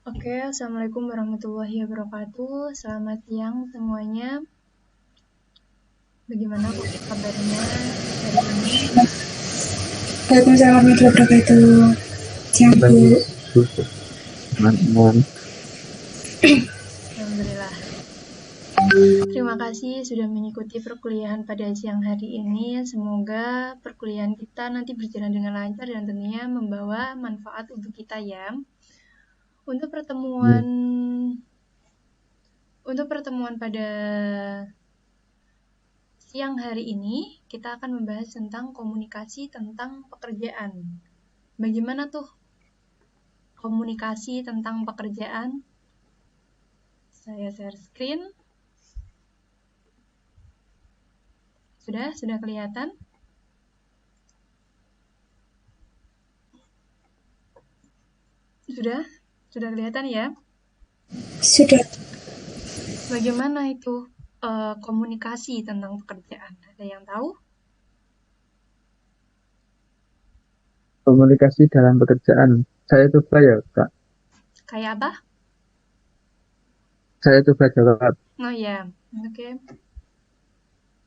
Oke, Assalamualaikum warahmatullahi wabarakatuh. Selamat siang semuanya. Bagaimana kabarnya hari ini? Waalaikumsalam warahmatullahi wabarakatuh. Siang Bu. Teman-teman. Alhamdulillah. Terima kasih sudah mengikuti perkuliahan pada siang hari ini. Semoga perkuliahan kita nanti berjalan dengan lancar dan tentunya membawa manfaat untuk kita ya. Untuk pertemuan pada siang hari ini, kita akan membahas tentang komunikasi tentang pekerjaan. Bagaimana tuh komunikasi tentang pekerjaan? Saya share screen. Sudah kelihatan? Sudah kelihatan ya? Sudah. Bagaimana itu komunikasi tentang pekerjaan? Ada yang tahu? Komunikasi dalam pekerjaan. Saya coba ya, Kak. Kayak apa? Saya coba jawab. Oh ya, oke.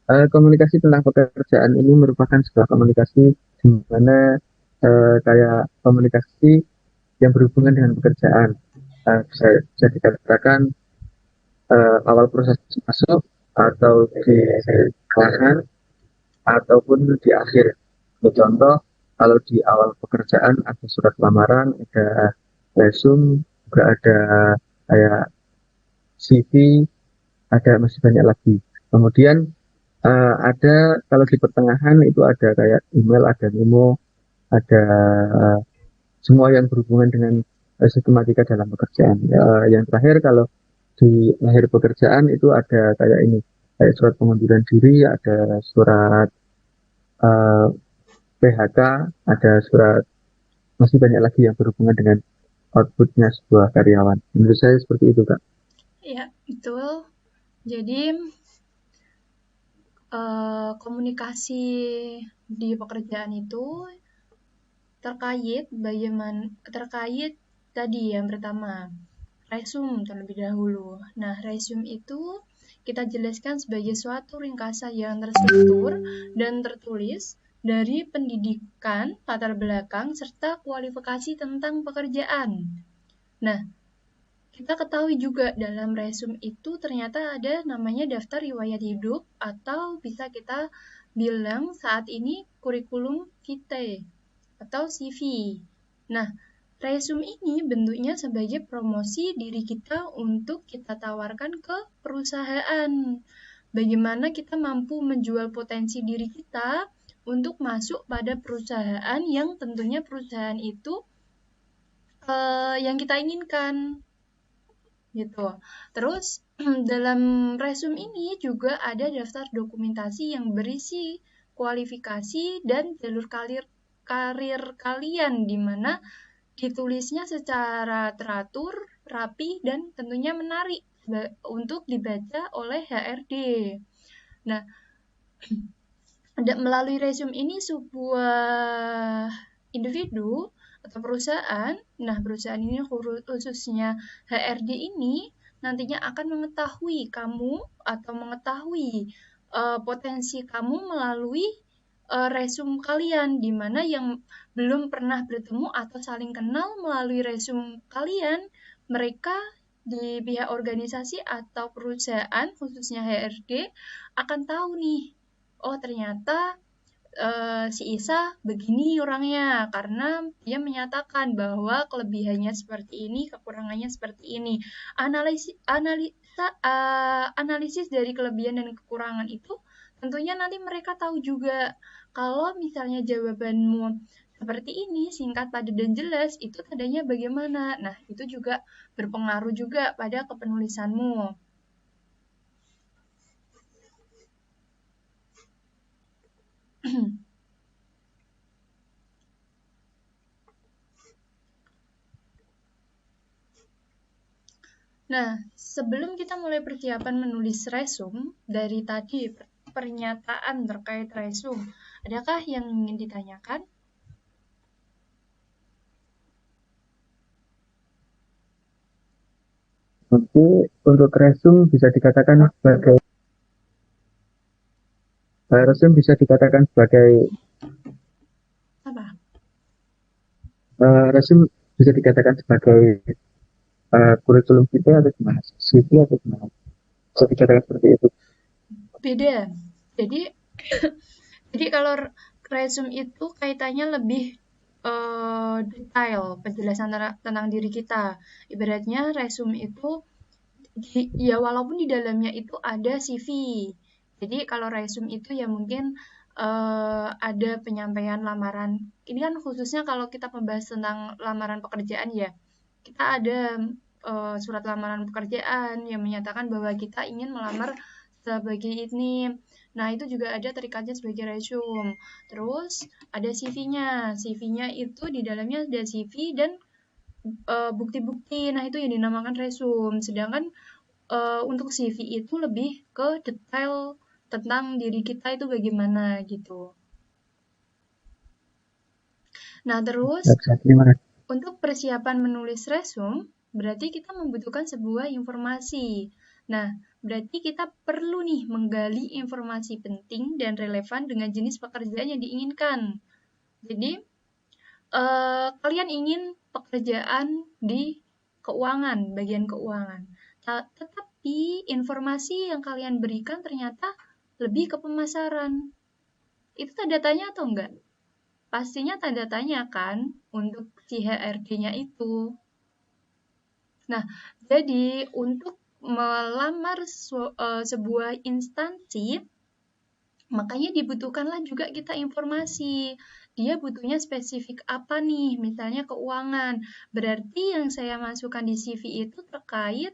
Komunikasi tentang pekerjaan ini merupakan sebuah komunikasi di mana kayak komunikasi yang berhubungan dengan pekerjaan. Bisa dikatakan awal proses masuk atau di tengah ataupun di akhir. Contoh, kalau di awal pekerjaan ada surat lamaran, ada resume, juga ada kayak CV, ada masih banyak lagi. Kemudian ada kalau di pertengahan itu ada kayak email, ada memo, ada semua yang berhubungan dengan sistematika dalam pekerjaan. Yang terakhir kalau di akhir pekerjaan itu ada kayak ini, kayak surat pengunduran diri, ada surat uh, PHK, ada surat, masih banyak lagi yang berhubungan dengan outputnya sebuah karyawan. Menurut saya seperti itu, Kak. Ya, betul. Jadi komunikasi di pekerjaan itu terkait tadi yang pertama resume terlebih dahulu. Nah, resume itu kita jelaskan sebagai suatu ringkasan yang terstruktur dan tertulis dari pendidikan, latar belakang, serta kualifikasi tentang pekerjaan. Nah, kita ketahui juga dalam resume itu ternyata ada namanya daftar riwayat hidup atau bisa kita bilang saat ini kurikulum vitae atau CV. Nah, resume ini bentuknya sebagai promosi diri kita untuk kita tawarkan ke perusahaan. Bagaimana kita mampu menjual potensi diri kita untuk masuk pada perusahaan yang tentunya perusahaan itu yang kita inginkan. Gitu. Terus dalam resume ini juga ada daftar dokumentasi yang berisi kualifikasi dan jalur karir kalian di mana ditulisnya secara teratur, rapi, dan tentunya menarik untuk dibaca oleh HRD. Nah, melalui resume ini sebuah individu atau perusahaan, nah perusahaan ini khususnya HRD ini nantinya akan mengetahui kamu atau mengetahui potensi kamu melalui resume kalian, di mana yang belum pernah bertemu atau saling kenal melalui resume kalian, mereka di pihak organisasi atau perusahaan khususnya HRD akan tahu nih, oh ternyata si Isa begini orangnya karena dia menyatakan bahwa kelebihannya seperti ini, kekurangannya seperti ini. Analisis dari kelebihan dan kekurangan itu tentunya nanti mereka tahu juga kalau misalnya jawabanmu seperti ini, singkat, padat, dan jelas, itu tandanya bagaimana. Nah, itu juga berpengaruh juga pada kepenulisanmu. Nah, sebelum kita mulai persiapan menulis resume, dari tadi pernyataan terkait resume, adakah yang ingin ditanyakan? Nanti untuk resume bisa dikatakan sebagai Apa? resume bisa dikatakan sebagai kurikulum kita atau gimana? CV atau gimana? Bisa dikatakan seperti itu. Beda. Jadi jadi kalau resume itu kaitannya lebih detail penjelasan tentang diri kita. Ibaratnya resume itu ya walaupun di dalamnya itu ada CV. Jadi kalau resume itu ya mungkin ada penyampaian lamaran. Ini kan khususnya kalau kita membahas tentang lamaran pekerjaan ya. Kita ada surat lamaran pekerjaan yang menyatakan bahwa kita ingin melamar sebagai ini. Nah, itu juga ada terikatnya sebagai resume. Terus ada CV-nya. CV-nya itu di dalamnya ada CV dan bukti-bukti. Nah, itu yang dinamakan resume. Sedangkan untuk CV itu lebih ke detail tentang diri kita itu bagaimana gitu. Nah, terus Exactly, Mas. untuk persiapan menulis resume, berarti kita membutuhkan sebuah informasi. Nah, berarti kita perlu nih menggali informasi penting dan relevan dengan jenis pekerjaan yang diinginkan. Jadi, kalian ingin pekerjaan di keuangan, bagian keuangan. Tetapi informasi yang kalian berikan ternyata lebih ke pemasaran. Itu tanda tanya atau enggak? Pastinya tanda tanya kan untuk si HRD-nya itu. Nah, jadi untuk melamar sebuah instansi, makanya dibutuhkanlah juga kita informasi. Dia butuhnya spesifik apa nih? Misalnya keuangan. Berarti yang saya masukkan di CV itu terkait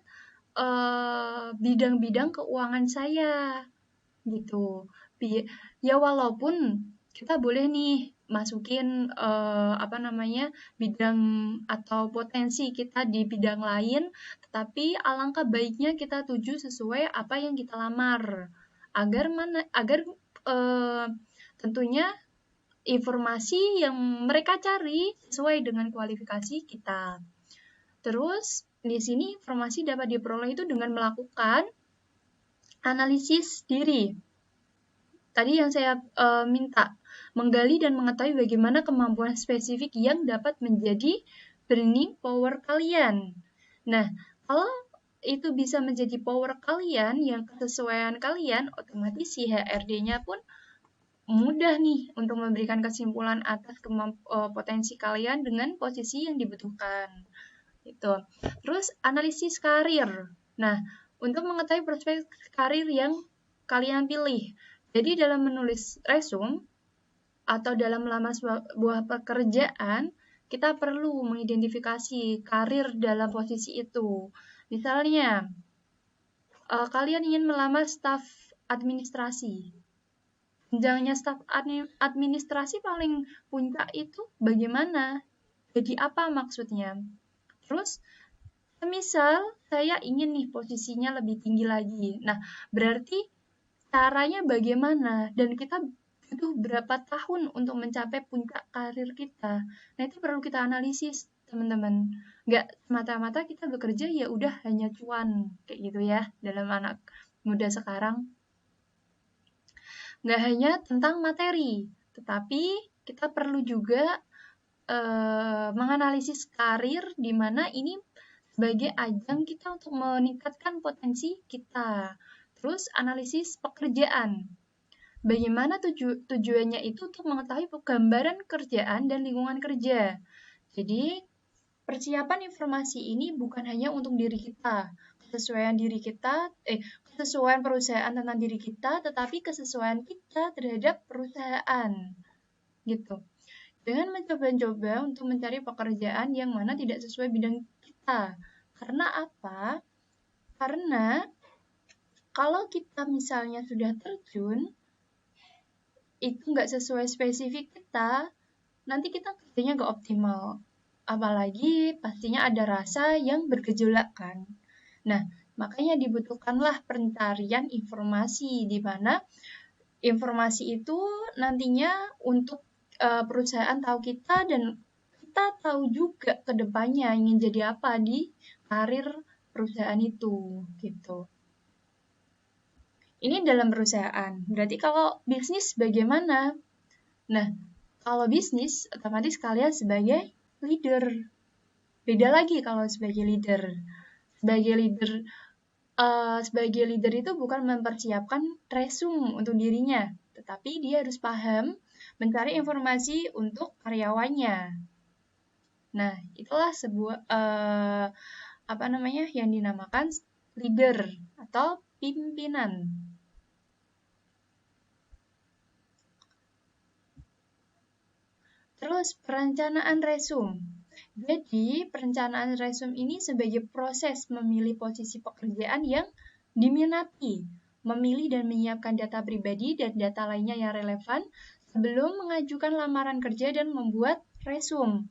bidang-bidang keuangan saya gitu. Ya walaupun kita boleh nih masukin apa namanya bidang atau potensi kita di bidang lain, tetapi alangkah baiknya kita tuju sesuai apa yang kita lamar agar eh, tentunya informasi yang mereka cari sesuai dengan kualifikasi kita. Terus di sini informasi dapat diperoleh itu dengan melakukan analisis diri. Tadi yang saya minta, menggali dan mengetahui bagaimana kemampuan spesifik yang dapat menjadi burning power kalian. Nah, kalau itu bisa menjadi power kalian, yang kesesuaian kalian, otomatis si HRD-nya pun mudah nih untuk memberikan kesimpulan atas potensi kalian dengan posisi yang dibutuhkan. Itu. Terus analisis karir. Nah, untuk mengetahui prospek karir yang kalian pilih. Jadi dalam menulis resume atau dalam melamar sebuah pekerjaan, kita perlu mengidentifikasi karir dalam posisi itu. Misalnya, kalian ingin melamar staf administrasi. Jenjangnya staf administrasi paling puncak itu bagaimana? Jadi apa maksudnya? Terus, misal saya ingin nih posisinya lebih tinggi lagi. Nah, berarti caranya bagaimana? Dan kita butuh berapa tahun untuk mencapai puncak karir kita? Nah, itu perlu kita analisis, teman-teman. Nggak semata-mata kita bekerja ya udah hanya cuan, kayak gitu ya, dalam anak muda sekarang. Nggak hanya tentang materi, tetapi kita perlu juga menganalisis karir di mana ini sebagai ajang kita untuk meningkatkan potensi kita. Terus analisis pekerjaan. Bagaimana tujuannya itu untuk mengetahui gambaran kerjaan dan lingkungan kerja. Jadi, persiapan informasi ini bukan hanya untuk diri kita, kesesuaian perusahaan tentang diri kita, tetapi kesesuaian kita terhadap perusahaan. Gitu. Dengan mencoba-coba untuk mencari pekerjaan yang mana tidak sesuai bidang kita. Karena apa? Karena kalau kita misalnya sudah terjun, itu nggak sesuai spesifik kita, nanti kita kerjanya nggak optimal. Apalagi pastinya ada rasa yang bergejolak kan. Nah, makanya dibutuhkanlah pencarian informasi di mana informasi itu nantinya untuk perusahaan tahu kita dan kita tahu juga ke depannya ingin jadi apa di karir perusahaan itu gitu. Ini dalam perusahaan. Berarti kalau bisnis bagaimana? Nah, kalau bisnis otomatis kalian sebagai leader. Beda lagi kalau sebagai leader. Sebagai leader itu bukan mempersiapkan resume untuk dirinya, tetapi dia harus paham mencari informasi untuk karyawannya. Nah, itulah sebuah yang dinamakan leader atau pimpinan. Terus perencanaan resume. Jadi, perencanaan resume ini sebagai proses memilih posisi pekerjaan yang diminati, memilih dan menyiapkan data pribadi dan data lainnya yang relevan sebelum mengajukan lamaran kerja dan membuat resume.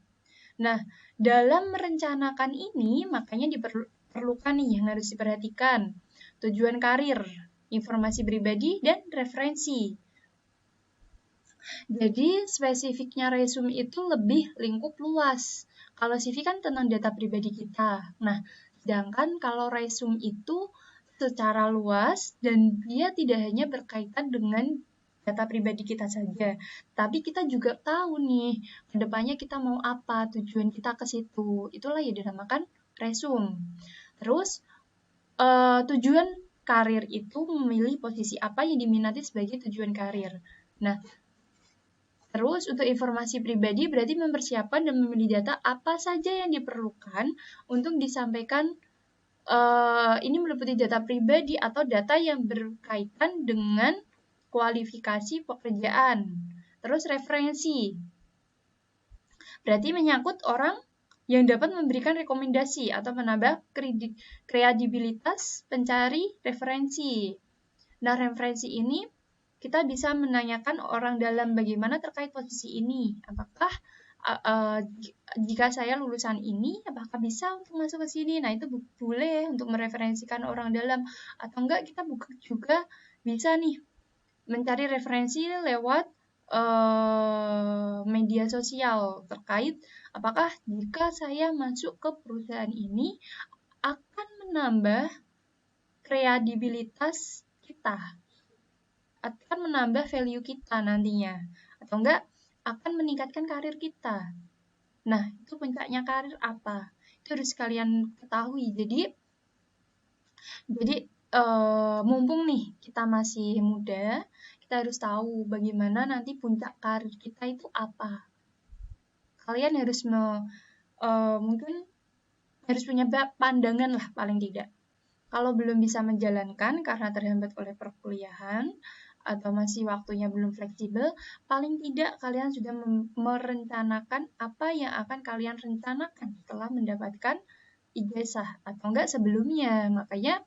Nah, dalam merencanakan ini, makanya diperlukan nih yang harus diperhatikan. Tujuan karir, informasi pribadi, dan referensi. Jadi, spesifiknya resume itu lebih lingkup luas. Kalau CV kan tentang data pribadi kita. Nah, sedangkan kalau resume itu secara luas dan dia tidak hanya berkaitan dengan data pribadi kita saja, tapi kita juga tahu nih, kedepannya kita mau apa, tujuan kita ke situ. Itulah yang dinamakan resume. Terus, tujuan karir itu memilih posisi apa yang diminati sebagai tujuan karir. Nah, terus untuk informasi pribadi berarti mempersiapkan dan memilih data apa saja yang diperlukan untuk disampaikan. Ini meliputi data pribadi atau data yang berkaitan dengan kualifikasi pekerjaan. Terus referensi. Berarti menyangkut orang yang dapat memberikan rekomendasi atau menambah kredibilitas pencari referensi. Nah, referensi ini kita bisa menanyakan orang dalam bagaimana terkait posisi ini. Apakah jika saya lulusan ini, apakah bisa untuk masuk ke sini? Nah, itu boleh untuk mereferensikan orang dalam. Atau enggak, kita juga bisa nih mencari referensi lewat media sosial terkait apakah jika saya masuk ke perusahaan ini akan menambah kredibilitas kita, akan menambah value kita nantinya, atau enggak akan meningkatkan karir kita. Nah, itu puncaknya karir apa? Itu harus kalian ketahui. Jadi mumpung nih kita masih muda, kita harus tahu bagaimana nanti puncak karir kita itu apa. Kalian harus mungkin harus punya pandangan lah paling tidak. Kalau belum bisa menjalankan karena terhambat oleh perkuliahan, atau masih waktunya belum fleksibel, paling tidak kalian sudah merencanakan apa yang akan kalian rencanakan setelah mendapatkan ijazah atau enggak sebelumnya. Makanya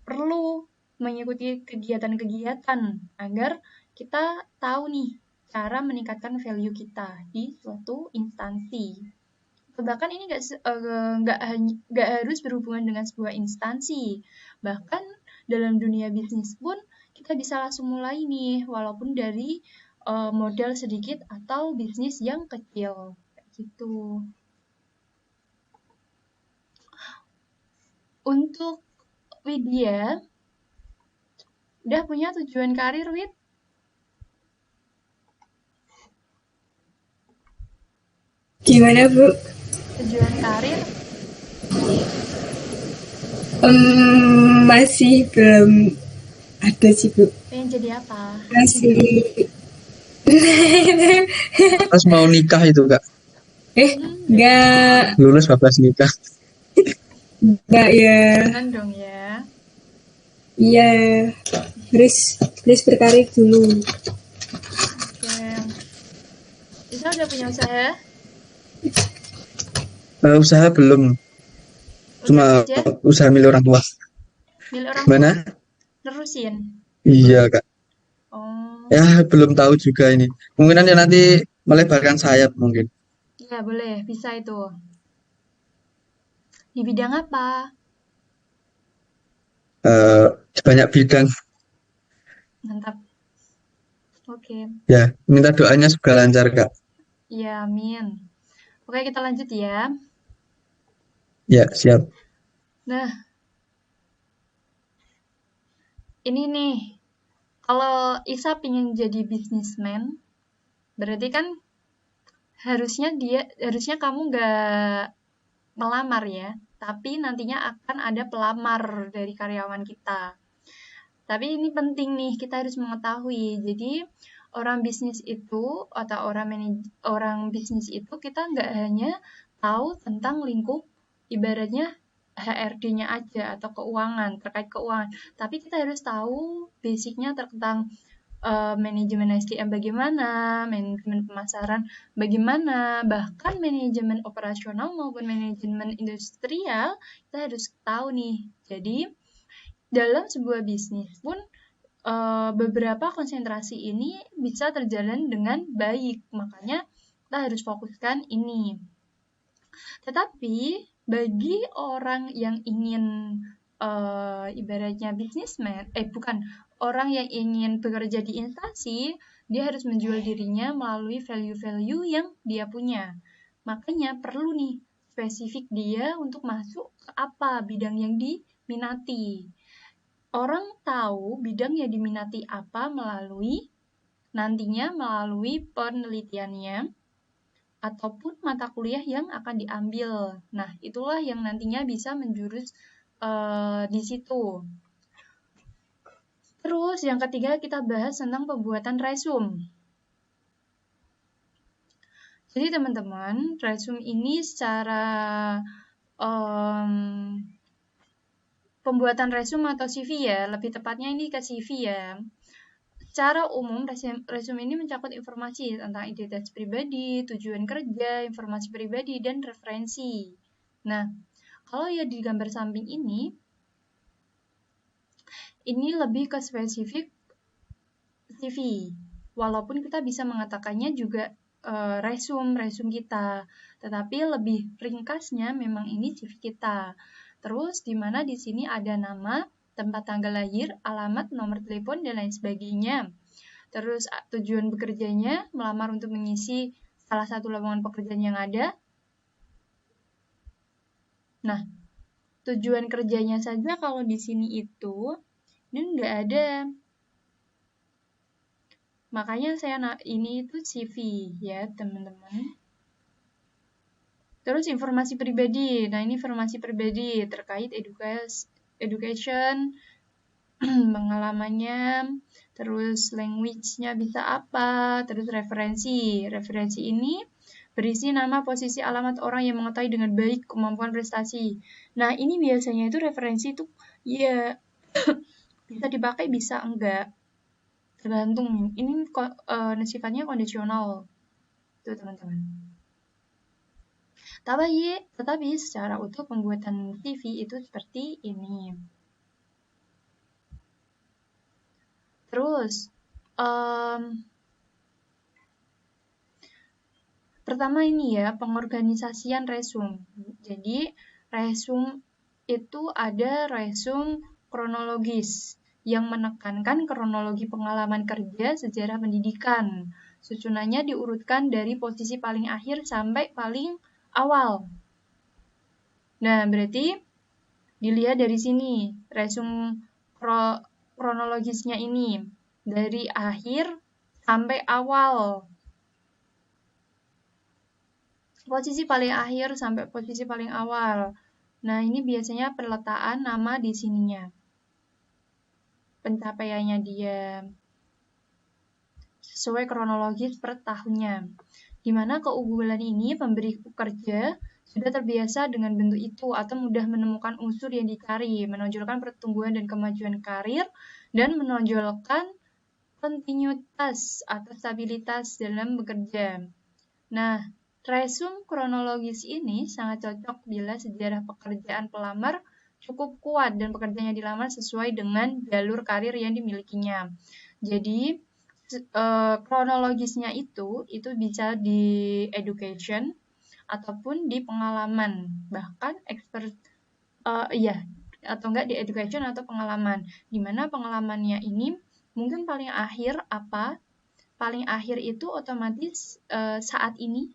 perlu mengikuti kegiatan-kegiatan agar kita tahu nih cara meningkatkan value kita di suatu instansi. Bahkan ini nggak harus berhubungan dengan sebuah instansi. Bahkan dalam dunia bisnis pun kita bisa langsung mulai nih, walaupun dari modal sedikit atau bisnis yang kecil, gitu. Untuk Widya, udah punya tujuan karir, Wid? Gimana, Bu? Tujuan karir? Masih belum ada sih, Bu. Pengen jadi apa? Masih. Terus mau nikah itu Kak? Enggak. Lulus 12 nikah. Enggak ya. Jangan dong ya. Iya. Harus berkarir dulu. Oke. Isa udah punya usaha? Usaha belum. Cuma usaha milik orang tua. Milik orang Mana? tua? Nerusin? Iya Kak. Oh. Ya belum tahu juga ini. Kemungkinan ya nanti melebarkan sayap mungkin. Ya boleh, bisa itu. Di bidang apa? Banyak bidang. Mantap. Oke. Ya, minta doanya semoga lancar Kak. Iya, amin. Oke, kita lanjut ya. Ya, siap. Nah, ini nih, kalau Isa pengen jadi businessman, berarti kan harusnya kamu nggak melamar ya, tapi nantinya akan ada pelamar dari karyawan kita. Tapi ini penting nih, kita harus mengetahui. Jadi orang bisnis itu atau orang bisnis itu kita nggak hanya tahu tentang lingkup ibaratnya HRD-nya aja atau keuangan, terkait keuangan, tapi kita harus tahu basicnya tentang manajemen SDM bagaimana, manajemen pemasaran bagaimana, bahkan manajemen operasional maupun manajemen industrial kita harus tahu nih. Jadi dalam sebuah bisnis pun beberapa konsentrasi ini bisa terjalan dengan baik, makanya kita harus fokuskan ini. Tetapi bagi orang yang ingin ibaratnya orang yang ingin bekerja di instansi, dia harus menjual dirinya melalui value-value yang dia punya. Makanya perlu nih spesifik dia untuk masuk ke apa bidang yang diminati. Orang tahu bidang yang diminati apa nantinya melalui penelitiannya ataupun mata kuliah yang akan diambil. Nah, itulah yang nantinya bisa menjurus di situ. Terus yang ketiga kita bahas tentang pembuatan resume. Jadi teman-teman, resume ini secara pembuatan resume atau CV ya, lebih tepatnya ini ke CV ya. Secara umum, resume ini mencakup informasi tentang identitas pribadi, tujuan kerja, informasi pribadi, dan referensi. Nah, kalau ya di gambar samping ini lebih ke spesifik CV. Walaupun kita bisa mengatakannya juga resume kita, tetapi lebih ringkasnya memang ini CV kita. Terus di mana di sini ada nama, tempat tanggal lahir, alamat, nomor telepon, dan lain sebagainya. Terus tujuan bekerjanya, melamar untuk mengisi salah satu lowongan pekerjaan yang ada. Nah, tujuan kerjanya saja kalau di sini itu ini nggak ada. Makanya ini itu CV ya teman-teman. Terus informasi pribadi. Nah, ini informasi pribadi terkait education, pengalamannya, terus language-nya bisa apa, terus referensi. Referensi ini berisi nama, posisi, alamat orang yang mengetahui dengan baik kemampuan prestasi. Nah, ini biasanya itu referensi itu ya bisa dipakai, bisa enggak. Tergantung. Ini sifatnya kondisional. Tuh, teman-teman. Tetapi secara utuh pembuatan CV itu seperti ini. Terus, pertama ini ya, pengorganisasian resume. Jadi, resume itu ada resume kronologis yang menekankan kronologi pengalaman kerja, sejarah pendidikan. Susunannya diurutkan dari posisi paling akhir sampai paling awal. Nah, berarti dilihat dari sini, resume kronologisnya ini dari akhir sampai awal. Posisi paling akhir sampai posisi paling awal. Nah, ini biasanya peletaan nama di sininya. Pencapaiannya dia sesuai kronologis per tahunnya. Di mana keunggulan ini pemberi pekerja sudah terbiasa dengan bentuk itu atau mudah menemukan unsur yang dicari, menonjolkan pertumbuhan dan kemajuan karir, dan menonjolkan kontinuitas atau stabilitas dalam bekerja. Nah, resume kronologis ini sangat cocok bila sejarah pekerjaan pelamar cukup kuat dan pekerjaan yang dilamar sesuai dengan jalur karir yang dimilikinya. Jadi, kronologisnya itu bisa di education ataupun di pengalaman, bahkan atau enggak di education atau pengalaman, dimana pengalamannya ini mungkin paling akhir paling akhir itu otomatis saat ini,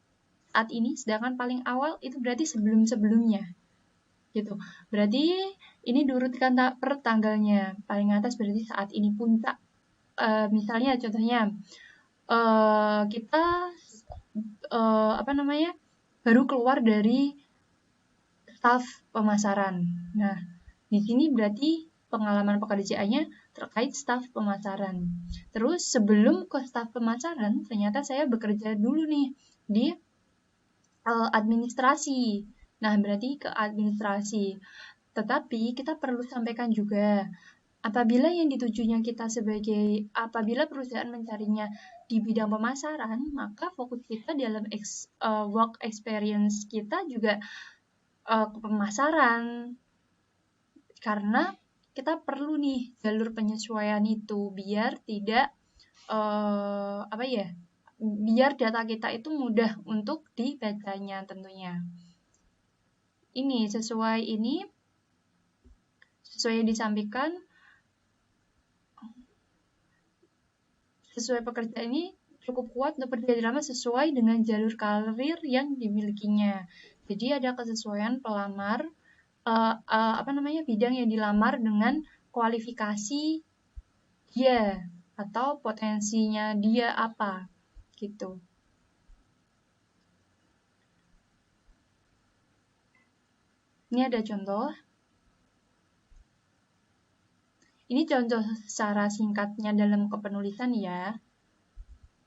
sedangkan paling awal itu berarti sebelum-sebelumnya. gitu. Berarti ini diurutkan per tanggalnya. Paling atas berarti saat ini puncak. Misalnya contohnya kita baru keluar dari staf pemasaran. Nah, di sini berarti pengalaman pekerjaannya terkait staf pemasaran. Terus sebelum ke staf pemasaran, ternyata saya bekerja dulu nih di administrasi. Nah, berarti ke administrasi. Tetapi kita perlu sampaikan juga, apabila yang ditujunya kita apabila perusahaan mencarinya di bidang pemasaran, maka fokus kita dalam work experience kita juga ke pemasaran. Karena kita perlu nih jalur penyesuaian itu biar tidak biar data kita itu mudah untuk dibacanya tentunya. Ini sesuai yang disampaikan, sesuai pekerjaan ini cukup kuat untuk bekerja lama sesuai dengan jalur karir yang dimilikinya. Jadi ada kesesuaian pelamar bidang yang dilamar dengan kualifikasi dia atau potensinya dia apa gitu. Ini ada contoh. Ini contoh secara singkatnya dalam kepenulisan ya.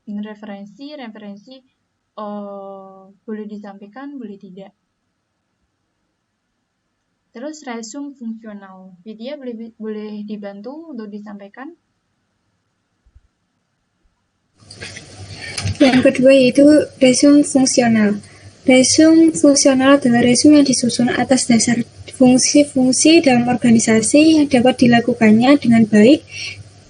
Ini referensi boleh disampaikan, boleh tidak. Terus resume fungsional. Widya boleh dibantu untuk disampaikan? Yang kedua yaitu resume fungsional. Resume fungsional adalah resume yang disusun atas dasar fungsi-fungsi dalam organisasi yang dapat dilakukannya dengan baik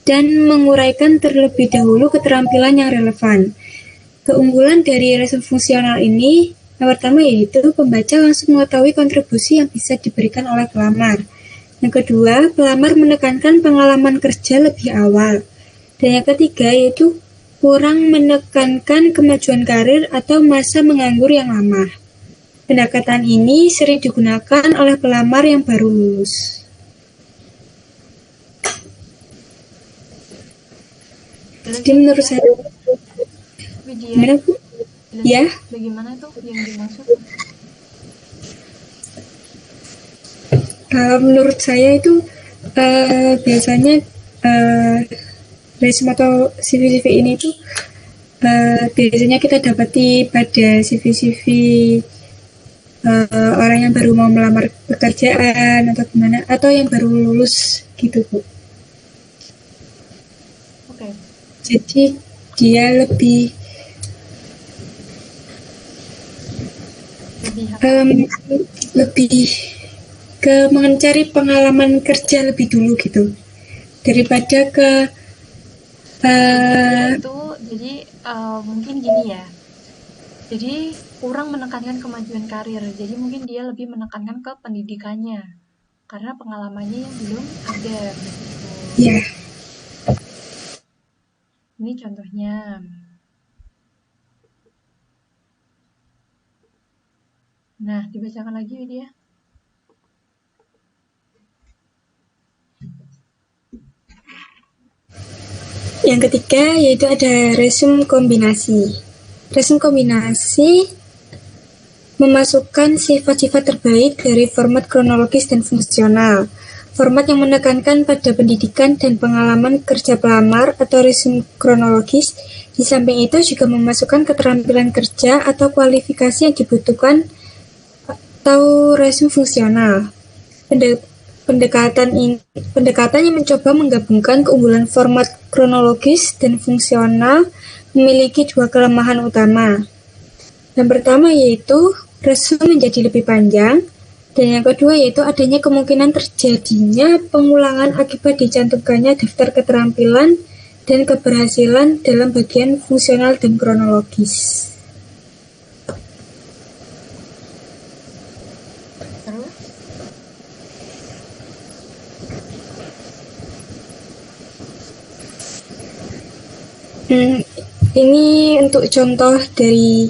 dan menguraikan terlebih dahulu keterampilan yang relevan. Keunggulan dari resume fungsional ini yang pertama yaitu pembaca langsung mengetahui kontribusi yang bisa diberikan oleh pelamar. Yang kedua, pelamar menekankan pengalaman kerja lebih awal. Dan yang ketiga yaitu kurang menekankan kemajuan karir atau masa menganggur yang lama. Pendekatan ini sering digunakan oleh pelamar yang baru lulus. Jadi menurut saya, gimana Bu? Ya. Bagaimana tuh yang dimaksud? Menurut saya itu biasanya resume atau CV-CV ini tuh biasanya kita dapati pada CV-CV orang yang baru mau melamar pekerjaan atau gimana, atau yang baru lulus gitu Bu. Okay. Jadi dia lebih ke mencari pengalaman kerja lebih dulu gitu daripada ke jadi mungkin gini ya, jadi kurang menekankan kemajuan karir, jadi mungkin dia lebih menekankan ke pendidikannya karena pengalamannya yang belum ada gitu. Yeah. Ini contohnya. Nah, dibacakan lagi Widya. Yang ketiga yaitu ada resume kombinasi. Resume kombinasi memasukkan sifat-sifat terbaik dari format kronologis dan fungsional. Format yang menekankan pada pendidikan dan pengalaman kerja pelamar atau resume kronologis. Di samping itu juga memasukkan keterampilan kerja atau kualifikasi yang dibutuhkan atau resume fungsional. Pendekatan yang mencoba menggabungkan keunggulan format kronologis dan fungsional memiliki dua kelemahan utama. Yang pertama yaitu resume menjadi lebih panjang, dan yang kedua yaitu adanya kemungkinan terjadinya pengulangan akibat dicantumkannya daftar keterampilan dan keberhasilan dalam bagian fungsional dan kronologis. Ini untuk contoh dari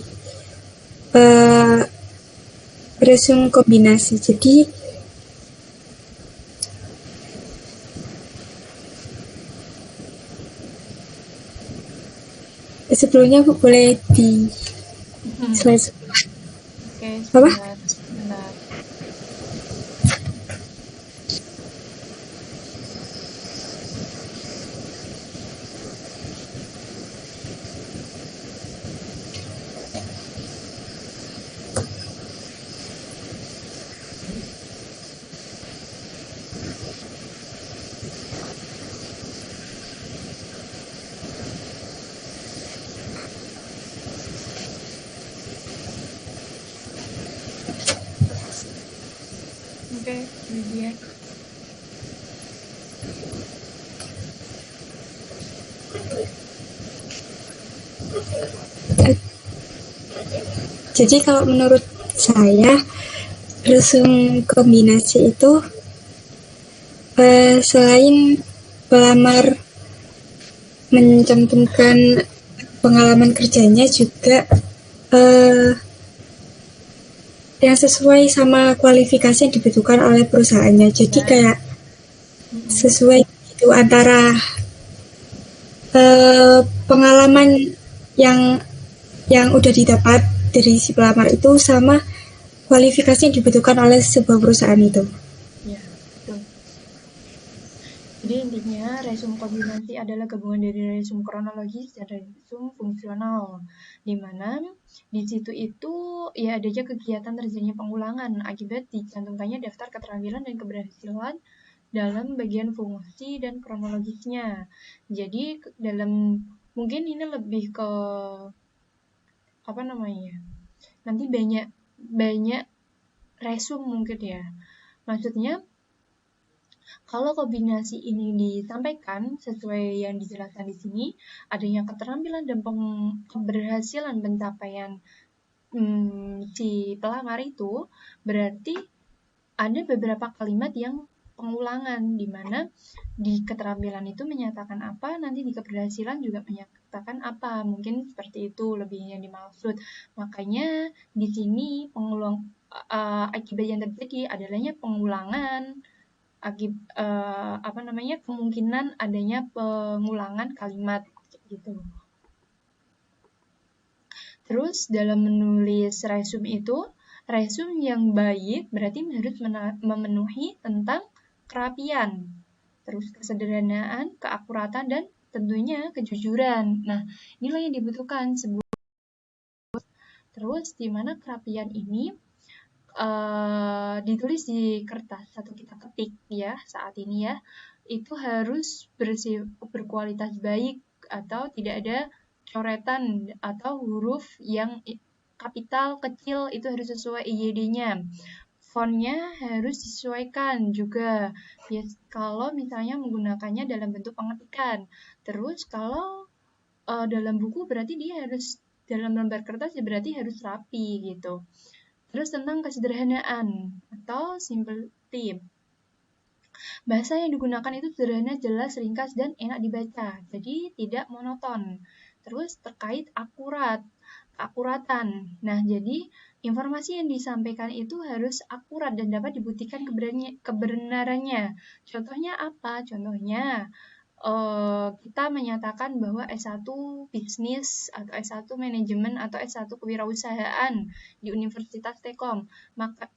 resume kombinasi. Jadi sebelumnya boleh di slide Oke, apa? sebentar. Oke, ini dia. Jadi kalau menurut saya resume kombinasi itu selain pelamar mencantumkan pengalaman kerjanya juga yang sesuai sama kualifikasi yang dibutuhkan oleh perusahaannya. Jadi kayak sesuai itu antara pengalaman yang udah didapat dari si pelamar itu sama kualifikasi yang dibutuhkan oleh sebuah perusahaan itu. Ya, betul. Jadi intinya resume kombinasi adalah gabungan dari resume kronologis dan resume fungsional, di mana di situ itu ya adanya kegiatan terjadinya pengulangan akibat dicantumkannya daftar keterampilan dan keberhasilan dalam bagian fungsi dan kronologisnya. Jadi dalam mungkin ini lebih ke apa namanya? Nanti banyak resume mungkin ya. Maksudnya kalau kombinasi ini disampaikan sesuai yang dijelaskan di sini, adanya keterampilan dan keberhasilan pencapaian si pelamar itu, berarti ada beberapa kalimat yang pengulangan, di mana di keterampilan itu menyatakan apa, nanti di keberhasilan juga menyatakan apa. Mungkin seperti itu lebih yang dimaksud. Makanya di sini akibat yang terjadi adalahnya pengulangan kemungkinan adanya pengulangan kalimat gitu. Terus dalam menulis resume itu, resume yang baik berarti harus memenuhi tentang kerapian, terus kesederhanaan, keakuratan, dan tentunya kejujuran. Nah, inilah yang dibutuhkan sebuah. Terus di mana kerapian ini ditulis di kertas atau kita ketik ya saat ini ya, itu harus berkualitas baik atau tidak ada coretan atau huruf yang kapital kecil, itu harus sesuai IYD-nya. Fontnya harus disesuaikan juga ya, kalau misalnya menggunakannya dalam bentuk pengetikan. Terus kalau dalam buku berarti dia harus dalam lembar kertas ya berarti harus rapi gitu. Terus tentang kesederhanaan atau simplicity. Bahasa yang digunakan itu sederhana, jelas, ringkas, dan enak dibaca. Jadi tidak monoton. Terus terkait keakuratan. Nah, jadi informasi yang disampaikan itu harus akurat dan dapat dibuktikan kebenarannya. Contohnya apa? Contohnya kita menyatakan bahwa S1 bisnis atau S1 manajemen atau S1 kewirausahaan di Universitas Telkom, maka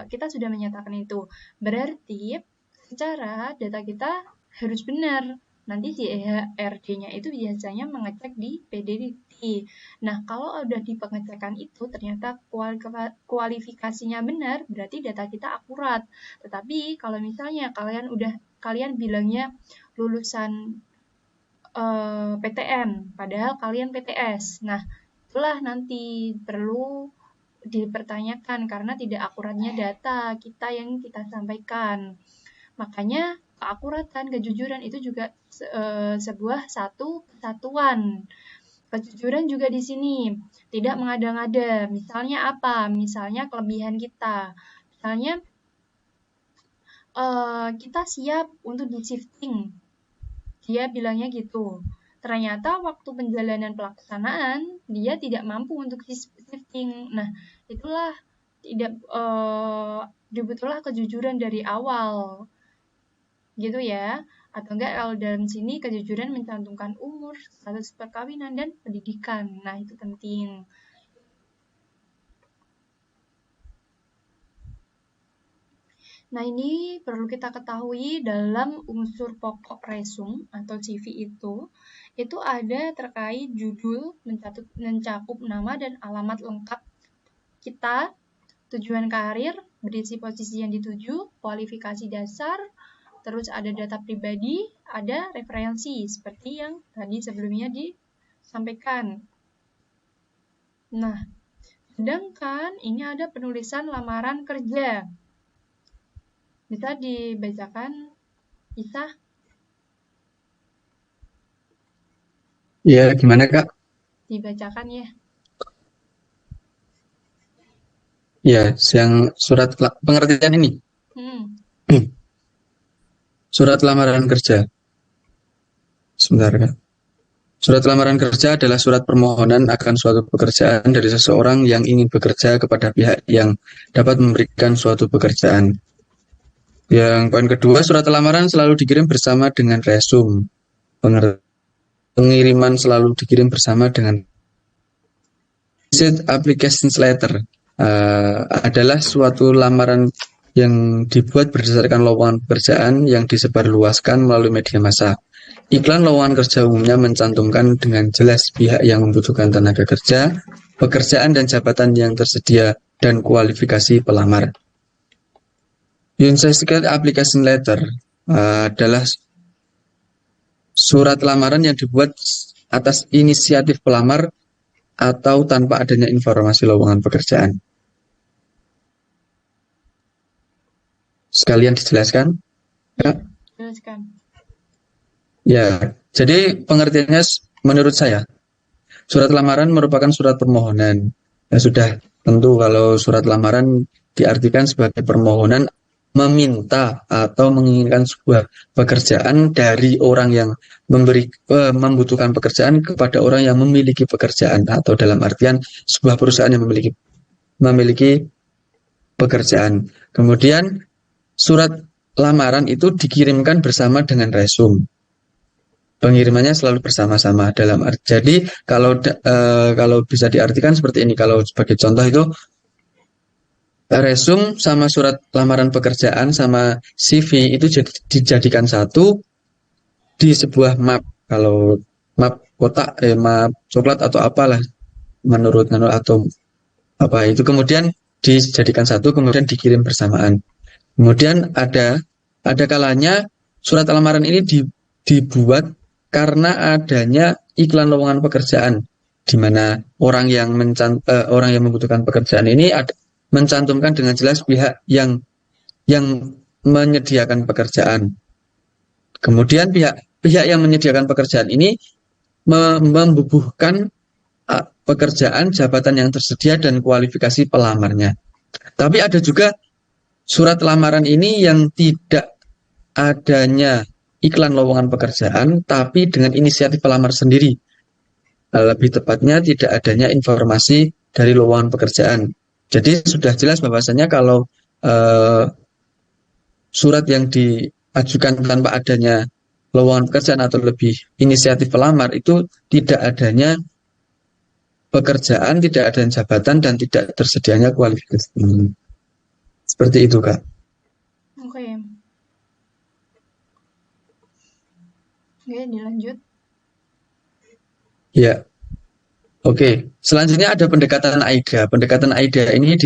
kita sudah menyatakan itu. Berarti secara data kita harus benar. Nanti si HRD-nya itu biasanya mengecek di PDDT. Nah, kalau udah di pengecekan itu ternyata kualifikasinya benar, berarti data kita akurat. Tetapi kalau misalnya kalian bilangnya lulusan PTN, padahal kalian PTS. Nah, itulah nanti perlu dipertanyakan karena tidak akuratnya data kita yang kita sampaikan. Makanya keakuratan, kejujuran itu juga sebuah satu kesatuan. Kejujuran juga di sini, tidak mengada-ngada. Misalnya apa? Misalnya kelebihan kita. Misalnya kita siap untuk di shifting. Dia bilangnya gitu. Ternyata waktu penjalanan pelaksanaan dia tidak mampu untuk shifting. Nah, itulah tidak dibutuhlah kejujuran dari awal. Gitu ya. Atau enggak kalau dalam sini kejujuran mencantumkan umur, status perkawinan, dan pendidikan. Nah, itu penting. Nah, ini perlu kita ketahui dalam unsur pokok resum atau CV itu ada terkait judul, mencakup nama dan alamat lengkap kita, tujuan karir, berisi posisi yang dituju, kualifikasi dasar, terus ada data pribadi, ada referensi, seperti yang tadi sebelumnya disampaikan. Nah, sedangkan ini ada penulisan lamaran kerja. Bisa dibacakan, Isa? Iya, gimana Kak? Dibacakan ya. Ya, yang surat pengertian ini. Surat lamaran kerja. Sebentar Kak. Surat lamaran kerja adalah surat permohonan akan suatu pekerjaan dari seseorang yang ingin bekerja kepada pihak yang dapat memberikan suatu pekerjaan. Yang poin kedua, surat lamaran selalu dikirim bersama dengan resum. Pengiriman selalu dikirim bersama dengan application letter. Adalah suatu lamaran yang dibuat berdasarkan lowongan pekerjaan yang disebarluaskan melalui media massa. Iklan lowongan kerja umumnya mencantumkan dengan jelas pihak yang membutuhkan tenaga kerja, pekerjaan dan jabatan yang tersedia, dan kualifikasi pelamar. United Application Letter adalah surat lamaran yang dibuat atas inisiatif pelamar atau tanpa adanya informasi lowongan pekerjaan. Sekalian dijelaskan? Ya. Jelaskan. Ya, jadi pengertiannya menurut saya, surat lamaran merupakan surat permohonan. Ya sudah, tentu kalau surat lamaran diartikan sebagai permohonan meminta atau menginginkan sebuah pekerjaan dari orang yang membutuhkan pekerjaan kepada orang yang memiliki pekerjaan, atau dalam artian sebuah perusahaan yang memiliki pekerjaan. Kemudian surat lamaran itu dikirimkan bersama dengan resum. Pengirimannya selalu bersama-sama dalam arti. Jadi kalau bisa diartikan seperti ini, kalau sebagai contoh itu resum sama surat lamaran pekerjaan sama CV itu dijadikan satu di sebuah map. Kalau map kotak, map coklat atau apalah menurut atau apa itu, kemudian dijadikan satu, kemudian dikirim bersamaan. Kemudian ada kalanya surat lamaran ini dibuat karena adanya iklan lowongan pekerjaan, di mana orang yang membutuhkan pekerjaan ini mencantumkan dengan jelas pihak yang menyediakan pekerjaan. Kemudian pihak yang menyediakan pekerjaan ini membubuhkan pekerjaan, jabatan yang tersedia, dan kualifikasi pelamarnya. Tapi ada juga surat lamaran ini yang tidak adanya iklan lowongan pekerjaan, tapi dengan inisiatif pelamar sendiri. Lebih tepatnya tidak adanya informasi dari lowongan pekerjaan. Jadi sudah jelas bahwasanya kalau surat yang diajukan tanpa adanya lowongan pekerjaan atau lebih inisiatif pelamar itu tidak adanya pekerjaan, tidak adanya jabatan, dan tidak tersedianya kualifikasi. Seperti itu, Kak. Oke. Oke, dilanjut. Ya. Oke. Selanjutnya ada pendekatan AIDA. Pendekatan AIDA ini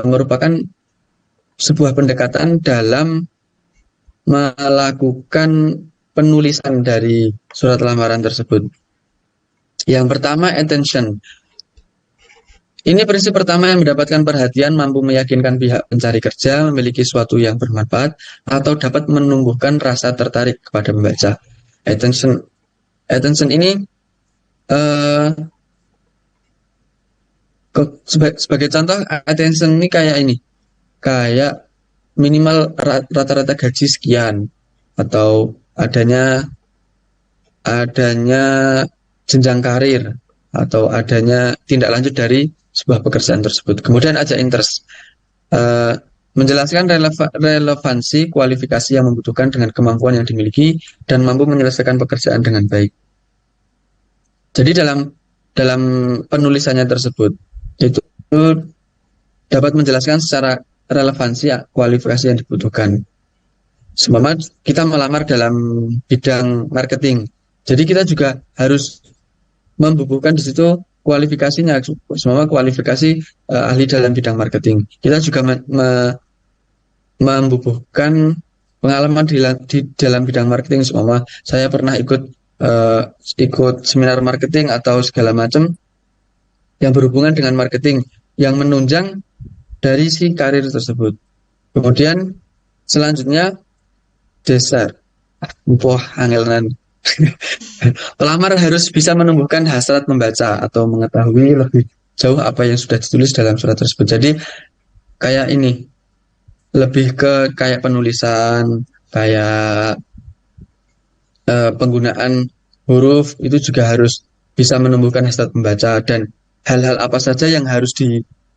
merupakan sebuah pendekatan dalam melakukan penulisan dari surat lamaran tersebut. Yang pertama, attention. Ini prinsip pertama yang mendapatkan perhatian, mampu meyakinkan pihak pencari kerja, memiliki suatu yang bermanfaat, atau dapat menumbuhkan rasa tertarik kepada pembaca. Attention ini sebagai contoh, attention ini kayak minimal rata-rata gaji sekian, atau adanya jenjang karir, atau adanya tindak lanjut dari sebuah pekerjaan tersebut. Kemudian ada interest. menjelaskan relevansi kualifikasi yang membutuhkan dengan kemampuan yang dimiliki dan mampu menyelesaikan pekerjaan dengan baik. Jadi dalam penulisannya tersebut itu dapat menjelaskan secara relevansi kualifikasi yang dibutuhkan. Seumpama kita melamar dalam bidang marketing, jadi kita juga harus membubuhkan di situ kualifikasinya, semua kualifikasi ahli dalam bidang marketing. Kita juga membubuhkan pengalaman di dalam bidang marketing. Semua saya pernah ikut seminar marketing atau segala macam yang berhubungan dengan marketing yang menunjang dari si karir tersebut. Kemudian selanjutnya dasar, wah angelenan. Pelamar harus bisa menumbuhkan hasrat membaca atau mengetahui lebih jauh apa yang sudah ditulis dalam surat tersebut. Jadi kayak ini, lebih ke kayak penulisan, kayak penggunaan huruf itu juga harus bisa menumbuhkan hasrat membaca, dan hal-hal apa saja yang harus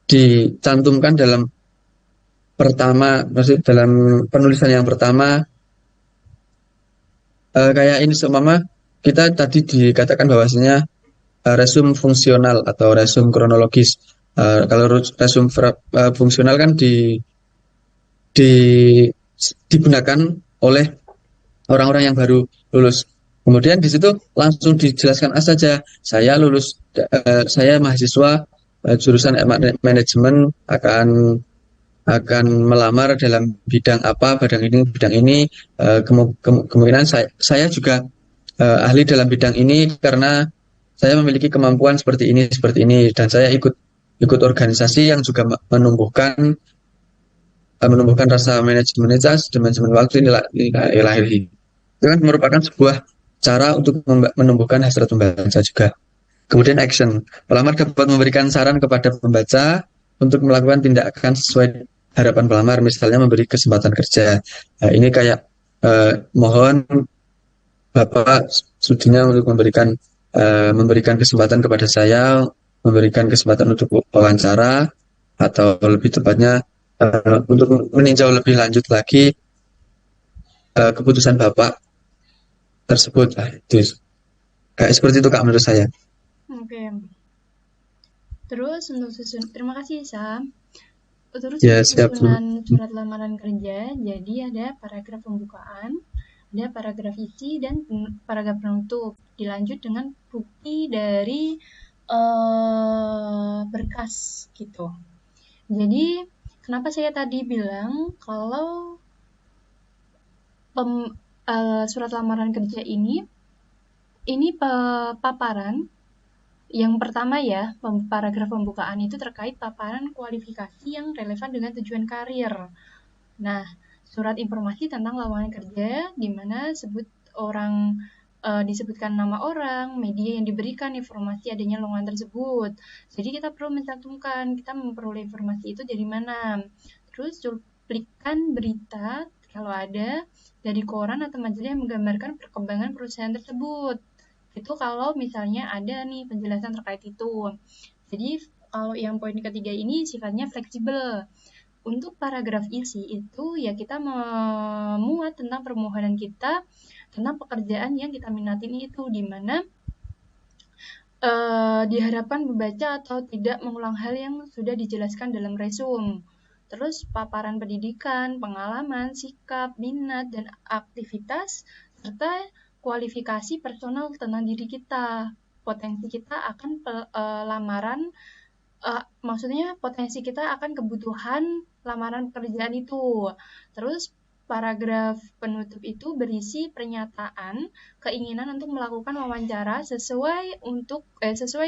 dicantumkan dalam dalam penulisan yang pertama. Kayak ini seumpama kita tadi dikatakan bahwasanya resume fungsional atau resume kronologis. Kalau resume fungsional kan digunakan oleh orang-orang yang baru lulus. Kemudian di situ langsung dijelaskan saja, saya lulus, saya mahasiswa jurusan manajemen, akan melamar dalam bidang apa, bidang ini, kemungkinan saya juga ahli dalam bidang ini karena saya memiliki kemampuan seperti ini, dan saya ikut organisasi yang juga menumbuhkan rasa manajemen waktu ini lahir ini. Itu kan merupakan sebuah cara untuk menumbuhkan hasrat membaca juga. Kemudian action, pelamar dapat memberikan saran kepada pembaca untuk melakukan tindakan sesuai harapan pelamar, misalnya memberi kesempatan kerja. Nah, ini kayak mohon Bapak studinya untuk memberikan kesempatan kepada saya, memberikan kesempatan untuk wawancara, atau lebih tepatnya untuk meninjau lebih lanjut lagi keputusan Bapak tersebut. Nah, itu kayak seperti itu Kak menurut saya. Oke. Terus untuk terima kasih Sam. Terus Ya, untuk siap. susunan surat lamaran kerja, jadi ada paragraf pembukaan, ada paragraf isi, dan paragraf penutup. Dilanjut dengan bukti dari berkas gitu. Jadi kenapa saya tadi bilang kalau surat lamaran kerja ini paparan yang pertama ya, paragraf pembukaan itu terkait paparan kualifikasi yang relevan dengan tujuan karir. Nah, surat informasi tentang lowongan kerja di mana disebutkan nama orang, media yang diberikan informasi adanya lowongan tersebut. Jadi kita perlu mencantumkan kita memperoleh informasi itu dari mana. Terus cuplikan berita kalau ada dari koran atau majalah yang menggambarkan perkembangan perusahaan tersebut. Itu kalau misalnya ada nih penjelasan terkait itu. Jadi kalau yang poin ketiga ini sifatnya fleksibel. Untuk paragraf isi itu ya kita memuat tentang permohonan kita tentang pekerjaan yang kita minatin itu, di mana diharapkan membaca atau tidak mengulang hal yang sudah dijelaskan dalam resume. Terus paparan pendidikan, pengalaman, sikap, minat, dan aktivitas, serta kualifikasi personal tentang diri kita, potensi kita akan lamaran, maksudnya potensi kita akan kebutuhan lamaran pekerjaan itu. Terus paragraf penutup itu berisi pernyataan keinginan untuk melakukan wawancara sesuai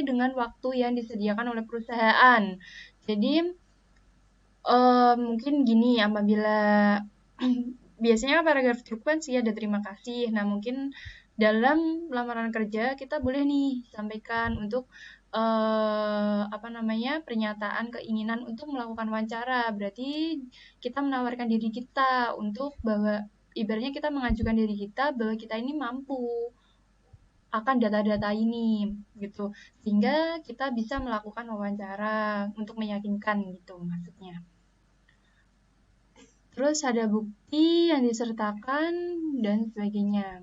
dengan waktu yang disediakan oleh perusahaan. Jadi mungkin gini, apabila biasanya paragraf itu kan sih ada terima kasih. Nah, mungkin dalam lamaran kerja kita boleh nih sampaikan untuk pernyataan keinginan untuk melakukan wawancara. Berarti kita menawarkan diri kita untuk bahwa ibaratnya kita mengajukan diri kita bahwa kita ini mampu akan data-data ini gitu. Sehingga kita bisa melakukan wawancara untuk meyakinkan gitu maksudnya. Terus ada bukti yang disertakan dan sebagainya.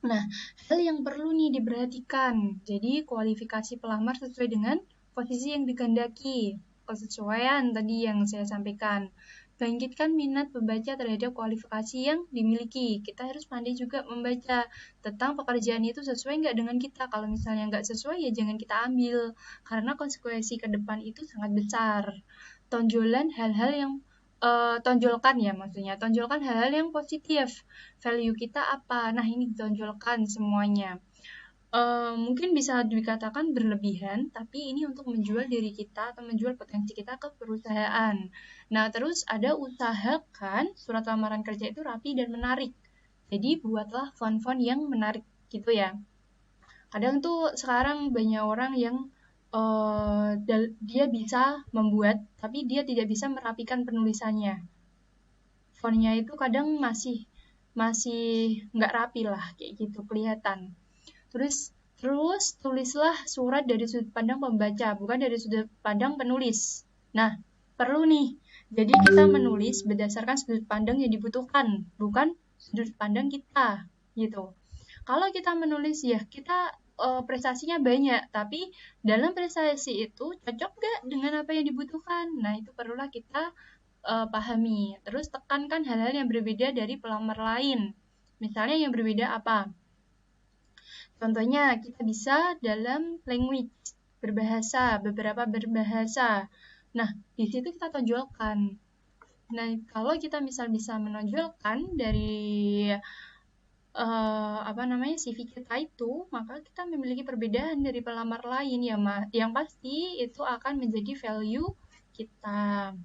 Nah, hal yang perlu nih diperhatikan. Jadi, kualifikasi pelamar sesuai dengan posisi yang dikehendaki. Kesesuaian tadi yang saya sampaikan. Bangkitkan minat pembaca terhadap kualifikasi yang dimiliki. Kita harus pandai juga membaca tentang pekerjaan itu sesuai nggak dengan kita. Kalau misalnya nggak sesuai, ya jangan kita ambil. Karena konsekuensi ke depan itu sangat besar. Tonjolan hal-hal yang tonjolkan ya maksudnya. Tonjolkan hal-hal yang positif. Value kita apa? Nah, ini ditonjolkan semuanya. Mungkin bisa dikatakan berlebihan, tapi ini untuk menjual diri kita atau menjual potensi kita ke perusahaan. Nah, terus ada usahakan surat lamaran kerja itu rapi dan menarik. Jadi, buatlah font-font yang menarik gitu ya. Kadang tuh sekarang banyak orang yang dia bisa membuat, tapi dia tidak bisa merapikan penulisannya. Fontnya itu kadang masih nggak rapi lah, kayak gitu kelihatan. Terus tulislah surat dari sudut pandang pembaca, bukan dari sudut pandang penulis. Nah, perlu nih. Jadi kita menulis berdasarkan sudut pandang yang dibutuhkan, bukan sudut pandang kita, gitu. Kalau kita menulis ya kita prestasinya banyak, tapi dalam prestasi itu cocok nggak dengan apa yang dibutuhkan? Nah, itu perlulah kita pahami. Terus tekankan hal-hal yang berbeda dari pelamar lain. Misalnya yang berbeda apa? Contohnya, kita bisa dalam language, berbahasa, beberapa berbahasa. Nah, di situ kita tonjolkan. Nah, kalau kita misal bisa menonjolkan dari CV kita itu, maka kita memiliki perbedaan dari pelamar lain ya, yang pasti itu akan menjadi value kita.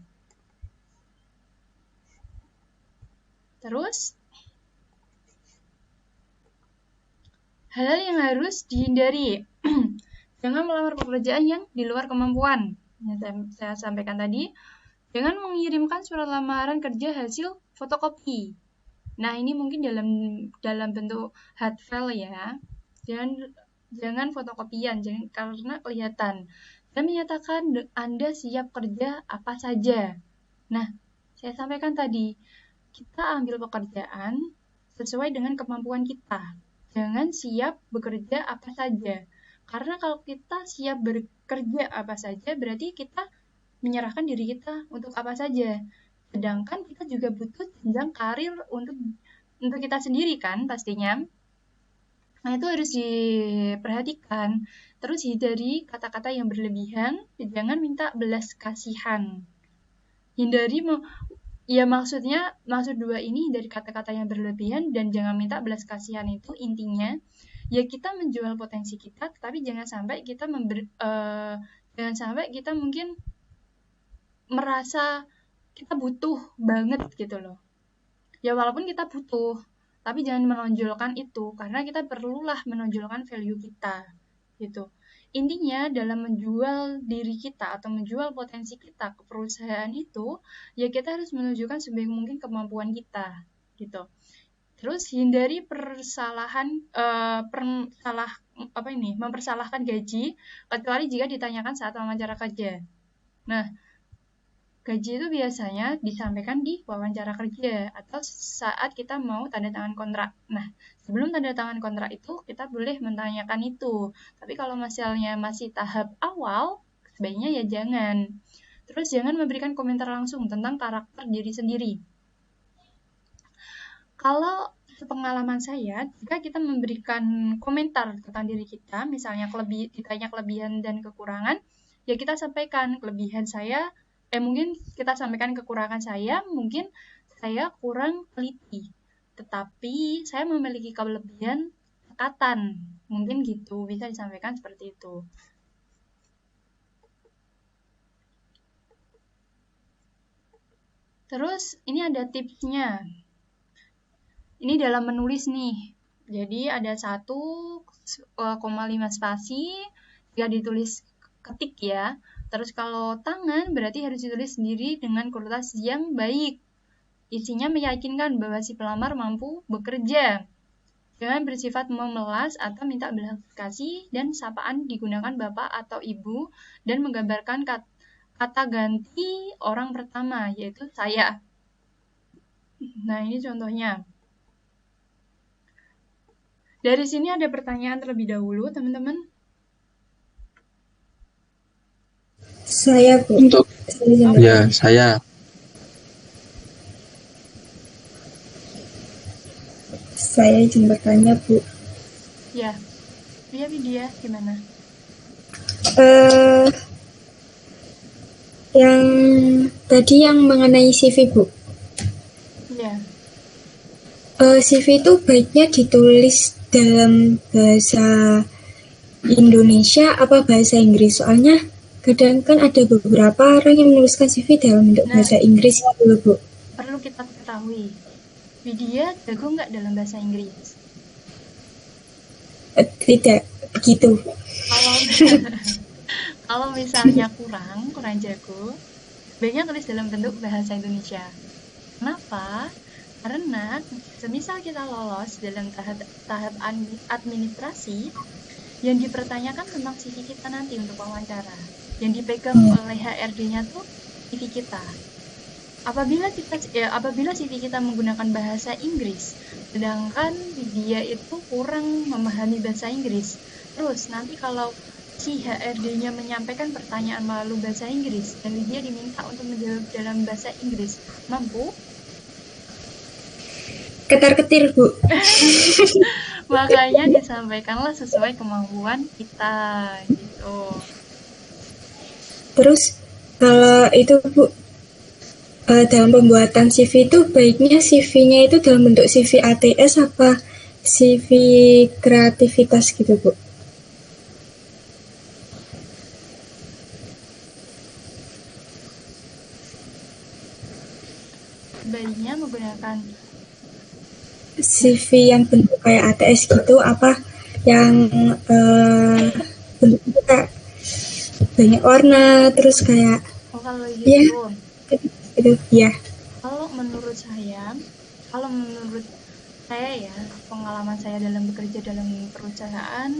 Terus, hal-hal yang harus dihindari. Jangan melamar pekerjaan yang di luar kemampuan. Yang saya sampaikan tadi, jangan mengirimkan surat lamaran kerja hasil fotokopi. Nah, ini mungkin dalam bentuk hard file ya. Jangan fotokopian, karena kelihatan. Dan menyatakan Anda siap kerja apa saja. Nah, saya sampaikan tadi, kita ambil pekerjaan sesuai dengan kemampuan kita. Jangan siap bekerja apa saja. Karena kalau kita siap bekerja apa saja, berarti kita menyerahkan diri kita untuk apa saja. Sedangkan kita juga butuh jenjang karir untuk kita sendiri kan pastinya. Nah, itu harus diperhatikan. Terus hindari kata-kata yang berlebihan, jangan minta belas kasihan. Hindari maksud dua ini dari kata-kata yang berlebihan dan jangan minta belas kasihan itu intinya ya kita menjual potensi kita, tapi jangan sampai kita mungkin merasa kita butuh banget gitu loh. Ya walaupun kita butuh, tapi jangan menonjolkan itu karena kita perlulah menonjolkan value kita gitu. Intinya dalam menjual diri kita atau menjual potensi kita ke perusahaan itu, ya kita harus menunjukkan sebaik mungkin kemampuan kita, gitu. Terus hindari mempersalahkan gaji, kecuali jika ditanyakan saat wawancara kerja. Nah, gaji itu biasanya disampaikan di wawancara kerja atau saat kita mau tanda tangan kontrak. Nah, sebelum tanda tangan kontrak itu, kita boleh menanyakan itu. Tapi kalau misalnya masih tahap awal, sebaiknya ya jangan. Terus jangan memberikan komentar langsung tentang karakter diri sendiri. Kalau pengalaman saya, jika kita memberikan komentar tentang diri kita, misalnya ditanya kelebihan dan kekurangan, ya kita sampaikan kelebihan saya, mungkin kita sampaikan kekurangan saya, mungkin saya kurang teliti, tetapi saya memiliki kelebihan tekatan, mungkin gitu, bisa disampaikan seperti itu. Terus ini ada tipsnya. Ini dalam menulis nih. Jadi ada 1,5 spasi jika ditulis ketik ya. Terus kalau tangan berarti harus ditulis sendiri dengan kualitas yang baik. Isinya meyakinkan bahwa si pelamar mampu bekerja. Jangan bersifat memelas atau minta belas kasih dan sapaan digunakan bapak atau ibu dan menggambarkan kata ganti orang pertama, yaitu saya. Nah, ini contohnya. Dari sini ada pertanyaan terlebih dahulu, teman-teman. Saya, Bu. Untuk Oke. ya saya Saya izin bertanya, Bu. Ya. Dia gimana? Eh, yang tadi yang mengenai CV, Bu. Ya. CV itu baiknya ditulis dalam bahasa Indonesia apa bahasa Inggris? Soalnya kadang kan ada beberapa orang yang menuliskan CV dalam bentuk bahasa Inggris gitu, Bu. Perlu kita ketahui, Widya jago nggak dalam bahasa Inggris? Tidak begitu. Kalau misalnya kurang jago, baiknya tulis dalam bentuk bahasa Indonesia. Kenapa? Karena semisal kita lolos dalam tahap administrasi, yang dipertanyakan tentang CV kita nanti untuk wawancara. Yang dipegang oleh HRD-nya tuh CV kita. Apabila CV kita menggunakan bahasa Inggris, sedangkan dia itu kurang memahami bahasa Inggris, terus nanti kalau si HRD-nya menyampaikan pertanyaan melalui bahasa Inggris dan dia diminta untuk menjawab dalam bahasa Inggris, mampu? Ketar-ketir, Bu. Makanya disampaikanlah sesuai kemampuan kita gitu. Terus kalau itu, Bu, dalam pembuatan CV itu baiknya CV-nya itu dalam bentuk CV ATS apa CV kreativitas gitu, Bu? Sebaiknya menggunakan CV yang bentuk kayak ATS gitu apa yang bentuknya kayak banyak warna terus kayak kalau ya gitu. gitu ya. Kalau menurut saya ya, pengalaman saya dalam bekerja dalam perusahaan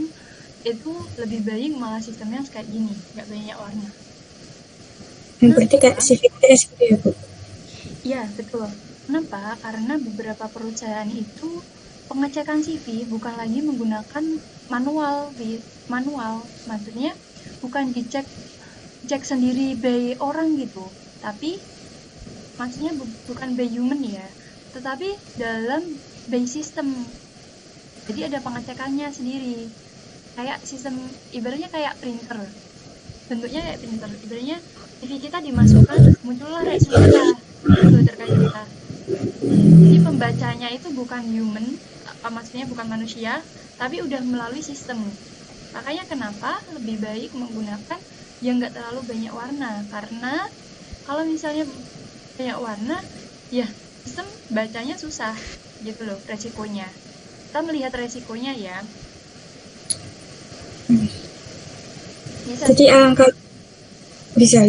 itu lebih baik malah sistemnya kayak gini, nggak banyak warna. Berarti kayak CV ATS gitu ya, Bu? Iya, betul. Kenapa? Karena beberapa perusahaan itu pengecekan CV bukan lagi menggunakan manual, maksudnya bukan cek sendiri by orang gitu, tapi maksudnya bukan by human ya, tetapi dalam by system. Jadi ada pengecekannya sendiri, kayak sistem, ibaratnya kayak printer, bentuknya kayak printer. Ibaratnya CV kita dimasukkan, muncullah resume kita itu terkait kita. Jadi pembacanya itu bukan human, maksudnya bukan manusia, tapi udah melalui sistem. Makanya kenapa lebih baik menggunakan yang nggak terlalu banyak warna, karena kalau misalnya banyak warna, ya sistem bacanya susah gitu loh, resikonya. Kita melihat resikonya ya. Jadi alangkah bisa.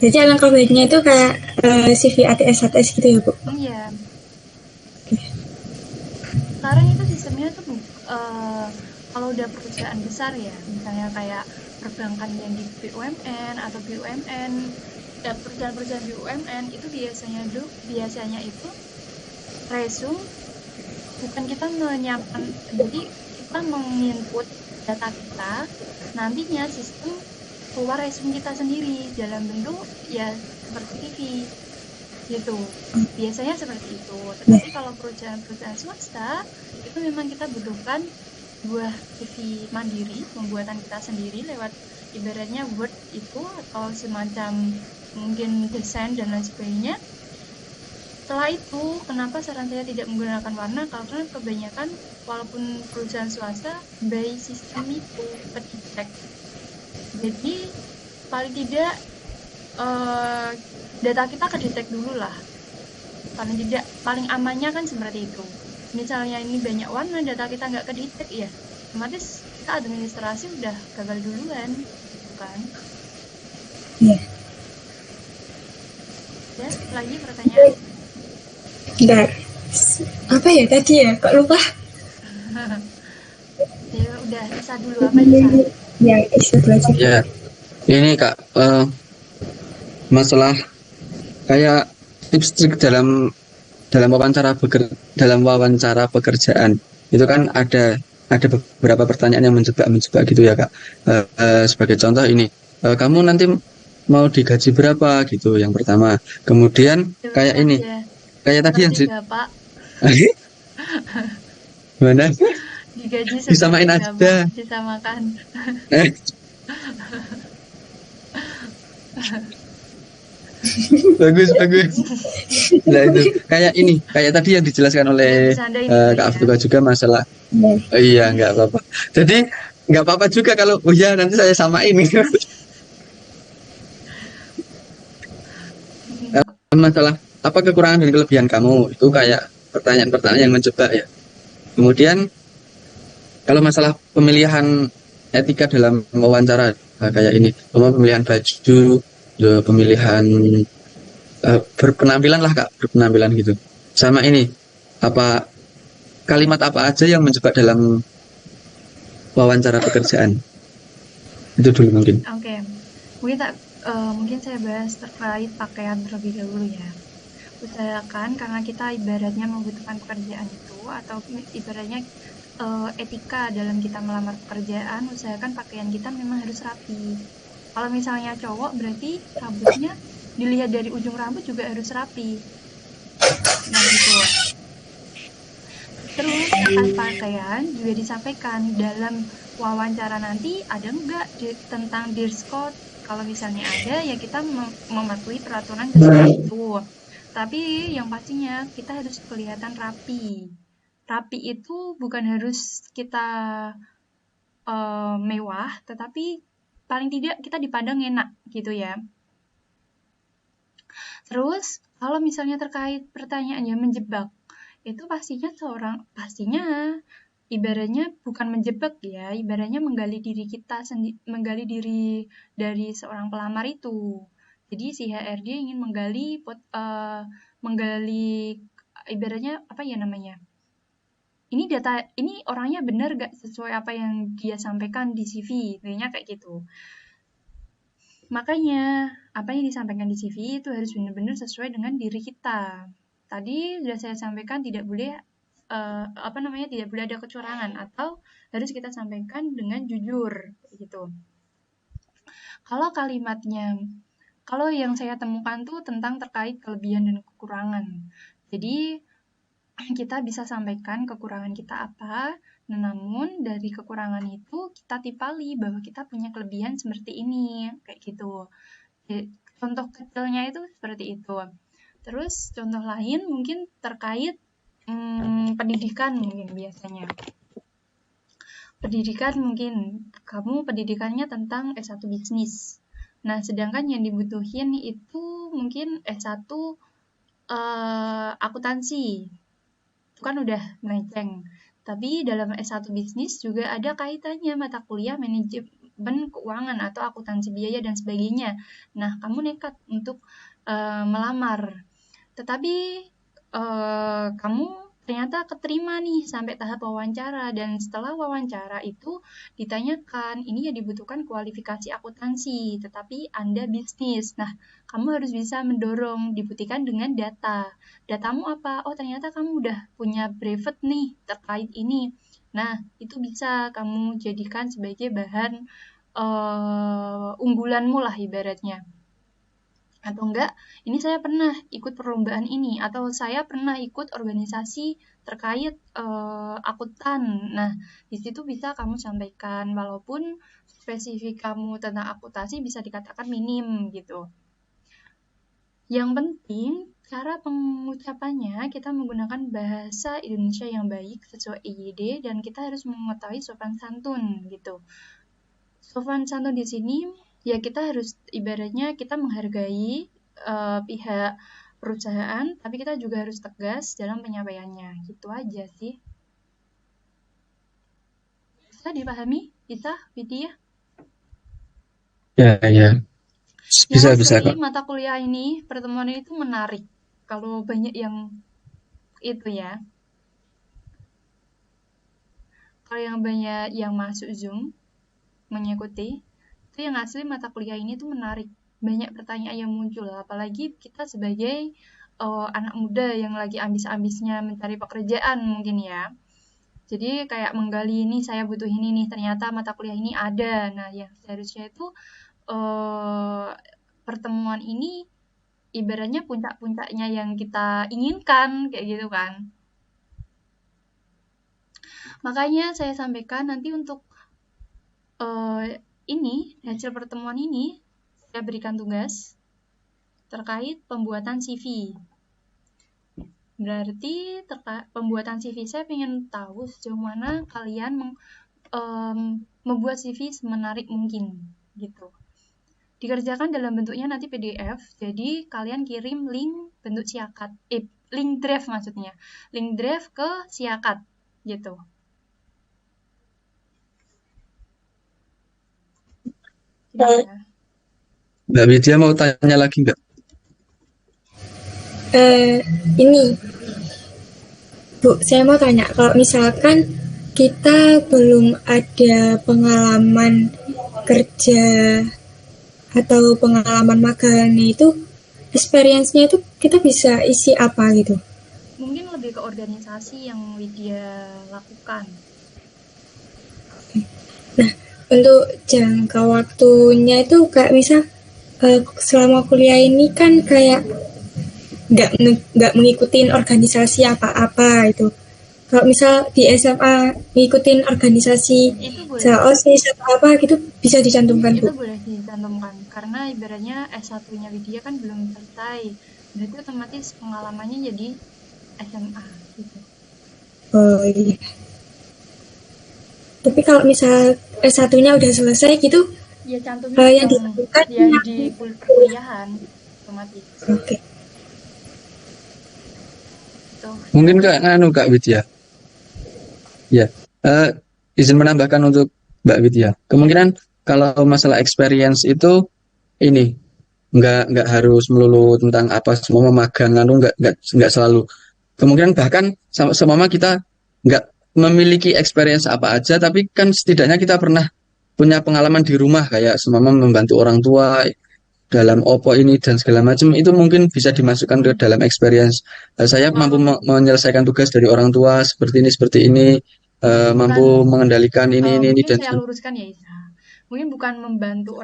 Jadi alangkah baiknya itu kayak CV ATS gitu ya, Bu? Iya. Sekarang itu sistemnya tuh kalau udah perusahaan besar ya, misalnya kayak perbankan yang di BUMN atau BUMN, perusahaan-perusahaan BUMN itu biasanya itu resume bukan kita menyiapkan, jadi kita menginput data kita, nantinya sistem keluar resume kita sendiri dalam bentuk ya seperti CV gitu. Biasanya seperti itu. Tetapi kalau perusahaan swasta itu memang kita butuhkan buah CV mandiri, pembuatan kita sendiri lewat ibaratnya Word itu atau semacam mungkin desain dan lain sebagainya. Setelah itu, kenapa saran saya tidak menggunakan warna? Karena kebanyakan walaupun perusahaan swasta by sistem itu kedetek. Jadi paling tidak data kita kedetek dulu lah. Paling amannya kan seperti itu. Misalnya ini banyak warna, data kita nggak kedetek ya, otomatis kita administrasi udah gagal duluan, bukan? Iya. Ya, lagi pertanyaan. Bentar. Apa ya tadi ya? Kok lupa? Ya udah, Isa dulu apa Isa? Ya, Isa dulu aja. ya ini Kak, masalah kayak tips trik dalam wawancara pekerjaan itu kan ada beberapa pertanyaan yang menjebak gitu ya Kak. Sebagai contoh ini, kamu nanti mau digaji berapa gitu yang pertama. Kemudian Jawab kayak ini, saja. kayak tadi yang Seperti Bapak, mana digaji disamain seperti aja. Bapak, disamakan. Eh, bagus bagus. Nah itu kayak ini, kayak tadi yang dijelaskan Nggak oleh bercandain gitu Kak ya. Aftuka juga masalah. Iya nggak apa-apa. Jadi nggak apa-apa juga kalau oh ya nanti saya samain gitu. Masalah apa kekurangan dan kelebihan kamu itu kayak pertanyaan-pertanyaan yang menjebak ya. Kemudian kalau masalah pemilihan etika dalam wawancara kayak ini, pemilihan baju, pemilihan berpenampilan lah Kak, berpenampilan gitu. Sama ini apa kalimat apa aja yang menjebak dalam wawancara pekerjaan. Itu dulu mungkin. Oke, mungkin saya bahas terkait pakaian terlebih dahulu ya. Usahakan karena kita ibaratnya membutuhkan pekerjaan itu atau ibaratnya etika dalam kita melamar pekerjaan, usahakan pakaian kita memang harus rapi. Kalau misalnya cowok berarti rambutnya dilihat dari ujung rambut juga harus rapi. Nah gitu. Terus terkait pakaian juga disampaikan dalam wawancara nanti ada nggak tentang dress code. Kalau misalnya ada ya kita mematuhi peraturan sesuai itu. Tapi yang pastinya kita harus kelihatan rapi. Rapi itu bukan harus kita mewah, tetapi paling tidak kita dipandang enak gitu ya. Terus kalau misalnya terkait pertanyaan yang menjebak, itu pastinya ibaratnya bukan menjebak ya, ibaratnya menggali diri kita menggali diri dari seorang pelamar itu. Jadi si HRD ingin menggali ibaratnya apa ya namanya? Ini orangnya benar gak sesuai apa yang dia sampaikan di CV, intinya kayak gitu. Makanya, apa yang disampaikan di CV itu harus benar-benar sesuai dengan diri kita. Tadi sudah saya sampaikan tidak boleh tidak boleh ada kecurangan atau harus kita sampaikan dengan jujur gitu. Kalau yang saya temukan tuh tentang terkait kelebihan dan kekurangan. Jadi kita bisa sampaikan kekurangan kita apa, namun dari kekurangan itu kita tipali bahwa kita punya kelebihan seperti ini, kayak gitu. Contoh kecilnya itu seperti itu. Terus contoh lain mungkin terkait pendidikan mungkin biasanya. Pendidikan mungkin kamu pendidikannya tentang S1 bisnis. Nah, sedangkan yang dibutuhin itu mungkin S1 akuntansi. Itu kan udah melenceng. Tapi dalam S1 bisnis juga ada kaitannya mata kuliah manajemen keuangan atau akuntansi biaya dan sebagainya. Nah, kamu nekat untuk melamar. Tetapi kamu ternyata keterima nih sampai tahap wawancara, dan setelah wawancara itu ditanyakan, ini yang dibutuhkan kualifikasi akuntansi, tetapi Anda bisnis. Nah, kamu harus bisa mendorong, dibuktikan dengan data. Datamu apa? Oh, ternyata kamu udah punya brevet nih terkait ini. Nah, itu bisa kamu jadikan sebagai bahan unggulanmu lah ibaratnya. Atau enggak, ini saya pernah ikut perlombaan ini, atau saya pernah ikut organisasi terkait akuntan. Nah, di situ bisa kamu sampaikan, walaupun spesifik kamu tentang akuntansi bisa dikatakan minim gitu. Yang penting, cara pengucapannya kita menggunakan bahasa Indonesia yang baik sesuai EYD, dan kita harus mengetahui sopan santun gitu. Sopan santun di sini ya kita harus ibaratnya kita menghargai pihak perusahaan, tapi kita juga harus tegas dalam penyampaiannya. Gitu aja sih. Bisa dipahami? Bisa, Widya? Ya, ya. Bisa, Yang bisa asli kok. mata kuliah ini, pertemuan ini itu menarik. Kalau banyak yang itu ya. Kalau yang banyak yang masuk Zoom mengikuti, itu yang asli mata kuliah ini tuh menarik. banyak pertanyaan yang muncul, apalagi kita sebagai anak muda yang lagi ambis-ambisnya mencari pekerjaan mungkin ya. Jadi kayak menggali ini, saya butuh ini nih, ternyata mata kuliah ini ada. Nah, yang seharusnya itu pertemuan ini ibaratnya puncak-puncaknya yang kita inginkan, kayak gitu kan. Makanya saya sampaikan nanti untuk hasil pertemuan ini, saya berikan tugas terkait pembuatan CV. Berarti pembuatan CV saya ingin tahu sejauh mana kalian membuat CV semenarik mungkin gitu. Dikerjakan dalam bentuknya nanti PDF, jadi kalian kirim link bentuk siakat, link draft maksudnya, link draft ke siakat gitu. Gimana? Mbak Widya mau tanya lagi nggak? Ini, Bu, saya mau tanya, kalau misalkan kita belum ada pengalaman kerja atau pengalaman magang itu, experience-nya itu kita bisa isi apa gitu? Mungkin lebih ke organisasi yang Widya lakukan. Nah, untuk jangka waktunya itu kayak misal selama kuliah ini kan kayak nggak mengikuti organisasi apa-apa itu. Kalau misal di SMA ngikutin organisasi OSIS atau apa gitu bisa dicantumkan, Bu? Itu boleh dicantumkan, karena ibaratnya S1-nya Widya kan belum selesai. Berarti otomatis pengalamannya jadi SMA gitu. Oh iya. Tapi kalau misal S1-nya udah selesai gitu, ya cantumnya yang dicantumkan yang di perkuliahan otomatis. Oke. Mungkin Kak Widya. Ya, izin menambahkan untuk Mbak Widya. Kemungkinan kalau masalah experience itu ini nggak harus melulu tentang apa semua magang, nggak selalu. Kemungkinan bahkan semua kita nggak memiliki experience apa aja, tapi kan setidaknya kita pernah punya pengalaman di rumah kayak semua membantu orang tua dalam opo ini dan segala macam, itu mungkin bisa dimasukkan ke dalam experience. Saya mampu menyelesaikan tugas dari orang tua seperti ini, mampu mengendalikan ini mungkin dan saya luruskan ya Isa. Mungkin bukan membantu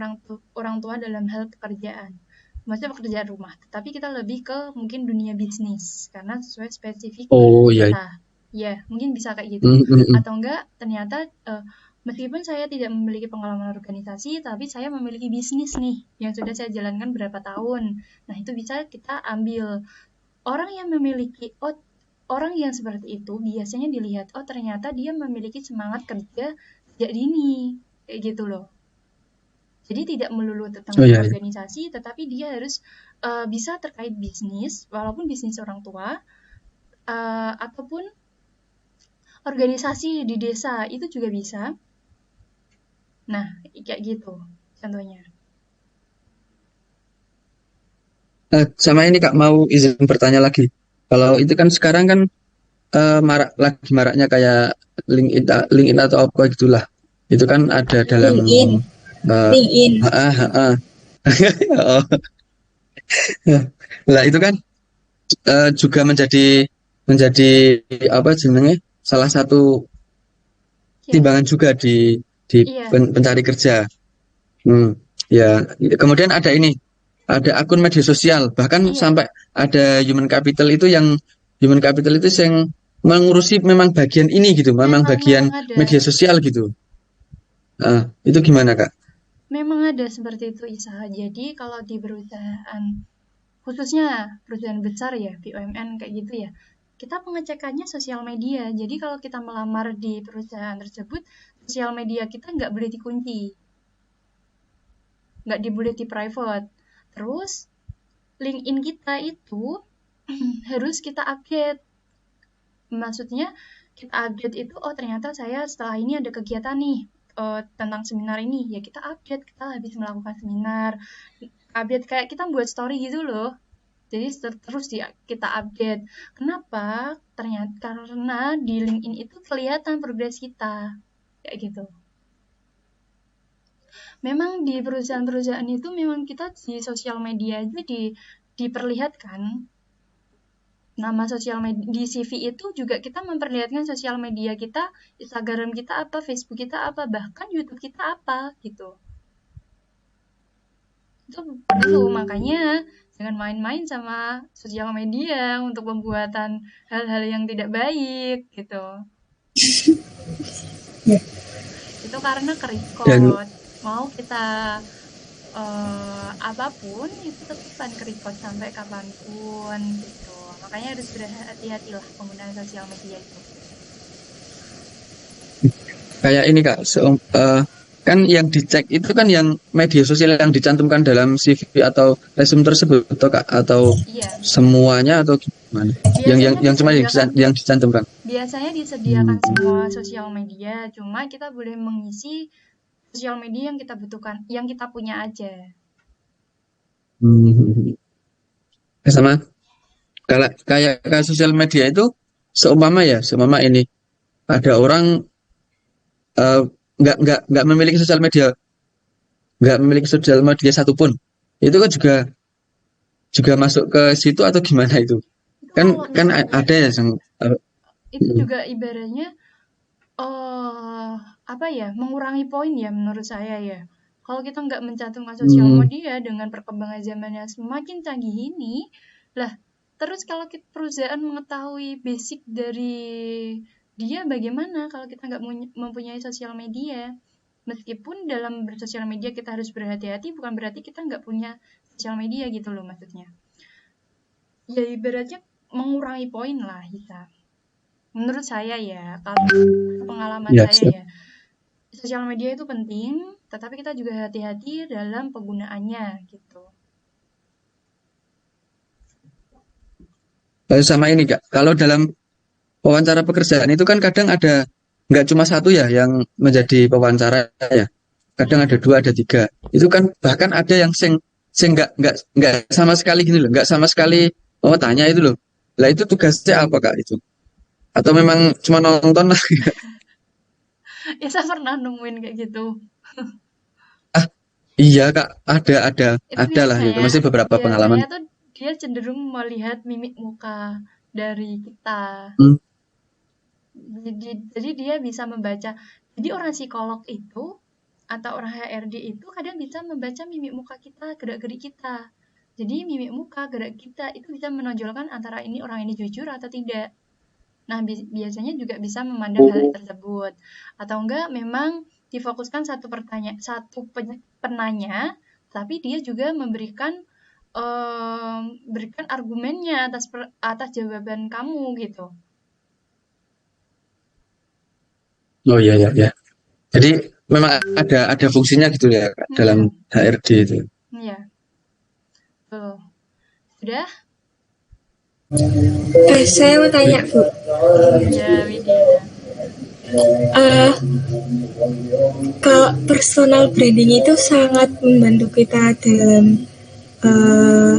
orang tua dalam hal pekerjaan, maksudnya pekerjaan rumah, tapi kita lebih ke mungkin dunia bisnis karena sesuai spesifik kita. Ya, mungkin bisa kayak gitu. Atau enggak ternyata meskipun saya tidak memiliki pengalaman organisasi, tapi saya memiliki bisnis nih yang sudah saya jalankan berapa tahun. Nah, itu bisa kita ambil. Orang yang memiliki orang yang seperti itu biasanya dilihat, oh ternyata dia memiliki semangat kerja sejak dini, kayak gitu loh. Jadi tidak melulu tentang organisasi, tetapi dia harus bisa terkait bisnis, walaupun bisnis orang tua, ataupun organisasi di desa, itu juga bisa. Nah, kayak gitu contohnya. Sama ini Kak, mau izin bertanya lagi. Kalau itu kan sekarang kan lagi maraknya kayak LinkedIn atau apa gitulah. Itu kan ada dalam LinkedIn. Lah itu kan juga menjadi apa jenenge salah satu timbangan juga di pencari kerja. Ya, kemudian ada akun media sosial, bahkan sampai ada human capital itu yang mengurusi memang bagian ini gitu, memang bagian media sosial gitu. Itu gimana Kak? Memang ada seperti itu Isa. Jadi kalau di perusahaan, khususnya perusahaan besar ya, BUMN kayak gitu ya, kita pengecekannya sosial media. Jadi kalau kita melamar di perusahaan tersebut, sosial media kita nggak boleh dikunci, nggak boleh di private. Terus LinkedIn kita itu harus kita update. Maksudnya kita update itu, oh ternyata saya setelah ini ada kegiatan nih tentang seminar ini, ya kita update, kita habis melakukan seminar, update kayak kita buat story gitu loh. Jadi terus kita update. Kenapa? Ternyata karena di LinkedIn itu kelihatan progres kita, kayak gitu. Memang di perusahaan-perusahaan itu memang kita di sosial media aja diperlihatkan nama sosial media di CV itu juga kita memperlihatkan sosial media kita, Instagram kita apa, Facebook kita apa, bahkan YouTube kita apa gitu. Itu perlu, makanya jangan main-main sama sosial media untuk pembuatan hal-hal yang tidak baik gitu. Itu karena Dan kerecord. Mau kita apapun itu tetap kerecord sampai kapanpun gitu. Makanya harus berhati-hatilah penggunaan sosial media itu. kayak ini Kak, kan yang dicek itu kan yang media sosial yang dicantumkan dalam CV atau resume tersebut atau Kak, atau Iya, semuanya atau gimana? biasanya Yang cuma disediakan yang dicantumkan. biasanya disediakan semua sosial media, cuma kita boleh mengisi sosial media yang kita butuhkan, yang kita punya aja. Hmm. Sama kayak sosial media itu seumpama ini ada orang eh, nggak memiliki sosial media, nggak memiliki sosial media satupun, itu kan juga masuk ke situ atau gimana itu? Itu Kan kalau kan misalnya ada ya yang itu juga ibaratnya eh apa ya, mengurangi poin ya menurut saya ya. Kalau kita nggak mencantumkan sosial hmm, media dengan perkembangan zaman yang semakin canggih ini, lah terus kalau perusahaan mengetahui basic dari dia bagaimana kalau kita nggak mempunyai sosial media? Meskipun dalam bersosial media kita harus berhati-hati, bukan berarti kita nggak punya sosial media gitu loh maksudnya. Ya ibaratnya mengurangi poin lah kita. Menurut saya ya, kalau pengalaman ya saya ya, sosial media itu penting, tetapi kita juga hati-hati dalam penggunaannya gitu. sama ini Kak, kalau dalam wawancara pekerjaan itu kan kadang ada nggak cuma satu ya yang menjadi pewawancara ya, kadang ada dua ada tiga, itu kan bahkan ada yang sing nggak sama sekali gini loh, nggak sama sekali mau tanya itu loh, lah itu tugasnya apa Kak itu, atau memang cuma nonton lah? Ya saya pernah nemuin kayak gitu. Ah iya Kak, ada Itu ada lah ya, masih beberapa pengalaman. biasanya tuh dia cenderung melihat mimik muka dari kita. Hmm, Jadi dia bisa membaca. Jadi orang psikolog itu atau orang HRD itu kadang bisa membaca mimik muka kita, gerak-gerik kita. Jadi mimik muka, gerak kita itu bisa menonjolkan antara ini orang ini jujur atau tidak. Nah, biasanya juga bisa memandang hal tersebut. Atau enggak memang difokuskan satu penanya, tapi dia juga berikan argumennya atas jawaban kamu gitu. oh iya ya ya, jadi memang ada fungsinya gitu ya Kak, dalam Iya, HRD itu. iya. Tuh. Sudah? Saya mau tanya, Bu. Ya, Widya. Eh, Kalau personal branding itu sangat membantu kita dalam eh,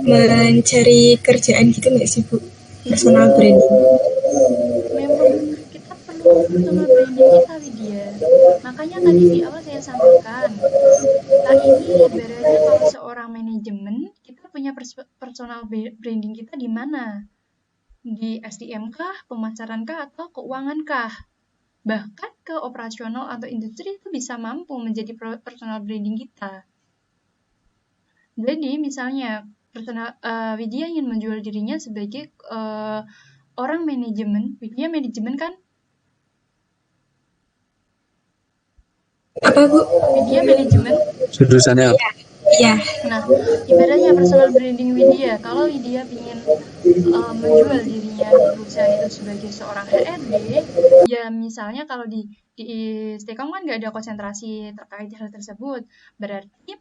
mencari kerjaan gitu nggak sih, Bu? Personal branding. Memang kita perlu personal branding kita, Widya. Makanya tadi di awal saya sampaikan, kita ini ibaratnya kalau seorang manajemen, kita punya personal branding kita di mana? Di SDM kah, pemasaran kah, atau keuangan kah? Bahkan ke operasional atau industri itu bisa mampu menjadi personal branding kita. Jadi misalnya Widya ingin menjual dirinya sebagai orang manajemen. Widya manajemen kan? Apa, Bu? Widya manajemen. Jurusannya apa? Iya. Nah, ibaratnya personal branding Widya. Kalau Widya ingin menjual dirinya di perusahaan itu sebagai seorang HRD, ya misalnya kalau di Stekom kan nggak ada konsentrasi terkait hal tersebut. Berarti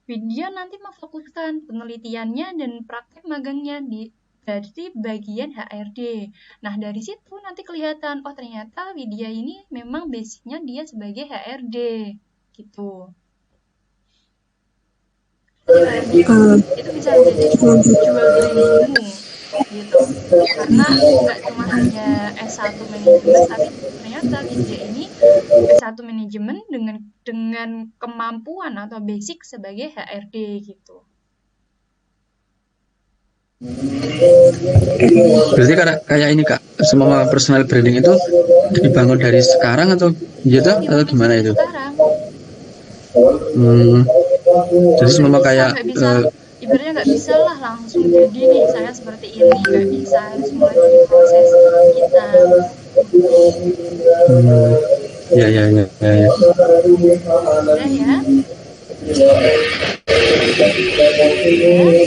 Widya nanti memfokuskan penelitiannya dan praktek magangnya dari bagian HRD. Nah, dari situ nanti kelihatan, oh ternyata Widya ini memang basicnya dia sebagai HRD. Gitu. Jadi itu bisa menjadi jual brandingmu. gitu. Karena nggak cuma hanya S1 manajemen, tapi ternyata dia ini S1 manajemen dengan kemampuan atau basic sebagai HRD gitu. Berarti kayak ini Kak, semua personal branding itu dibangun dari sekarang atau gitu atau Dibangun gimana dari itu? sekarang. Hmm, jadi semua Nggak bisa, kayak nggak bisa, ibaratnya nggak bisa lah langsung jadi nih saya seperti ini, nggak bisa, harus mulai dari proses kita. ya ya ya ya, ya. Udah ya,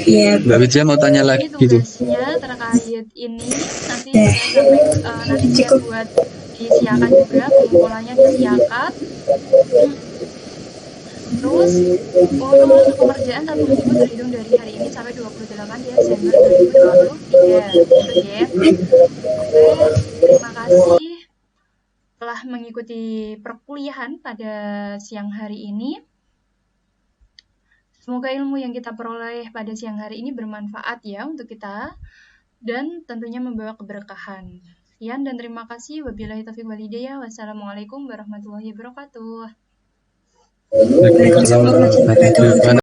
Iya, Mbak Widya mau tanya lagi ini gitu. tugasnya terkait ini nanti saya cukup. buat disiakan juga, pengumpulannya disiakan. Terus untuk pengerjaan satu minggu terhitung dari hari ini sampai 28 Desember 2023. Itu ya. Oke, terima kasih telah mengikuti perkuliahan pada siang hari ini. Semoga ilmu yang kita peroleh pada siang hari ini bermanfaat ya untuk kita dan tentunya membawa keberkahan. Sekian dan terima kasih. Wabillahi taufiq wal hidayah. Wassalamualaikum warahmatullahi wabarakatuh. Waalaikumsalam warahmatullahi wabarakatuh.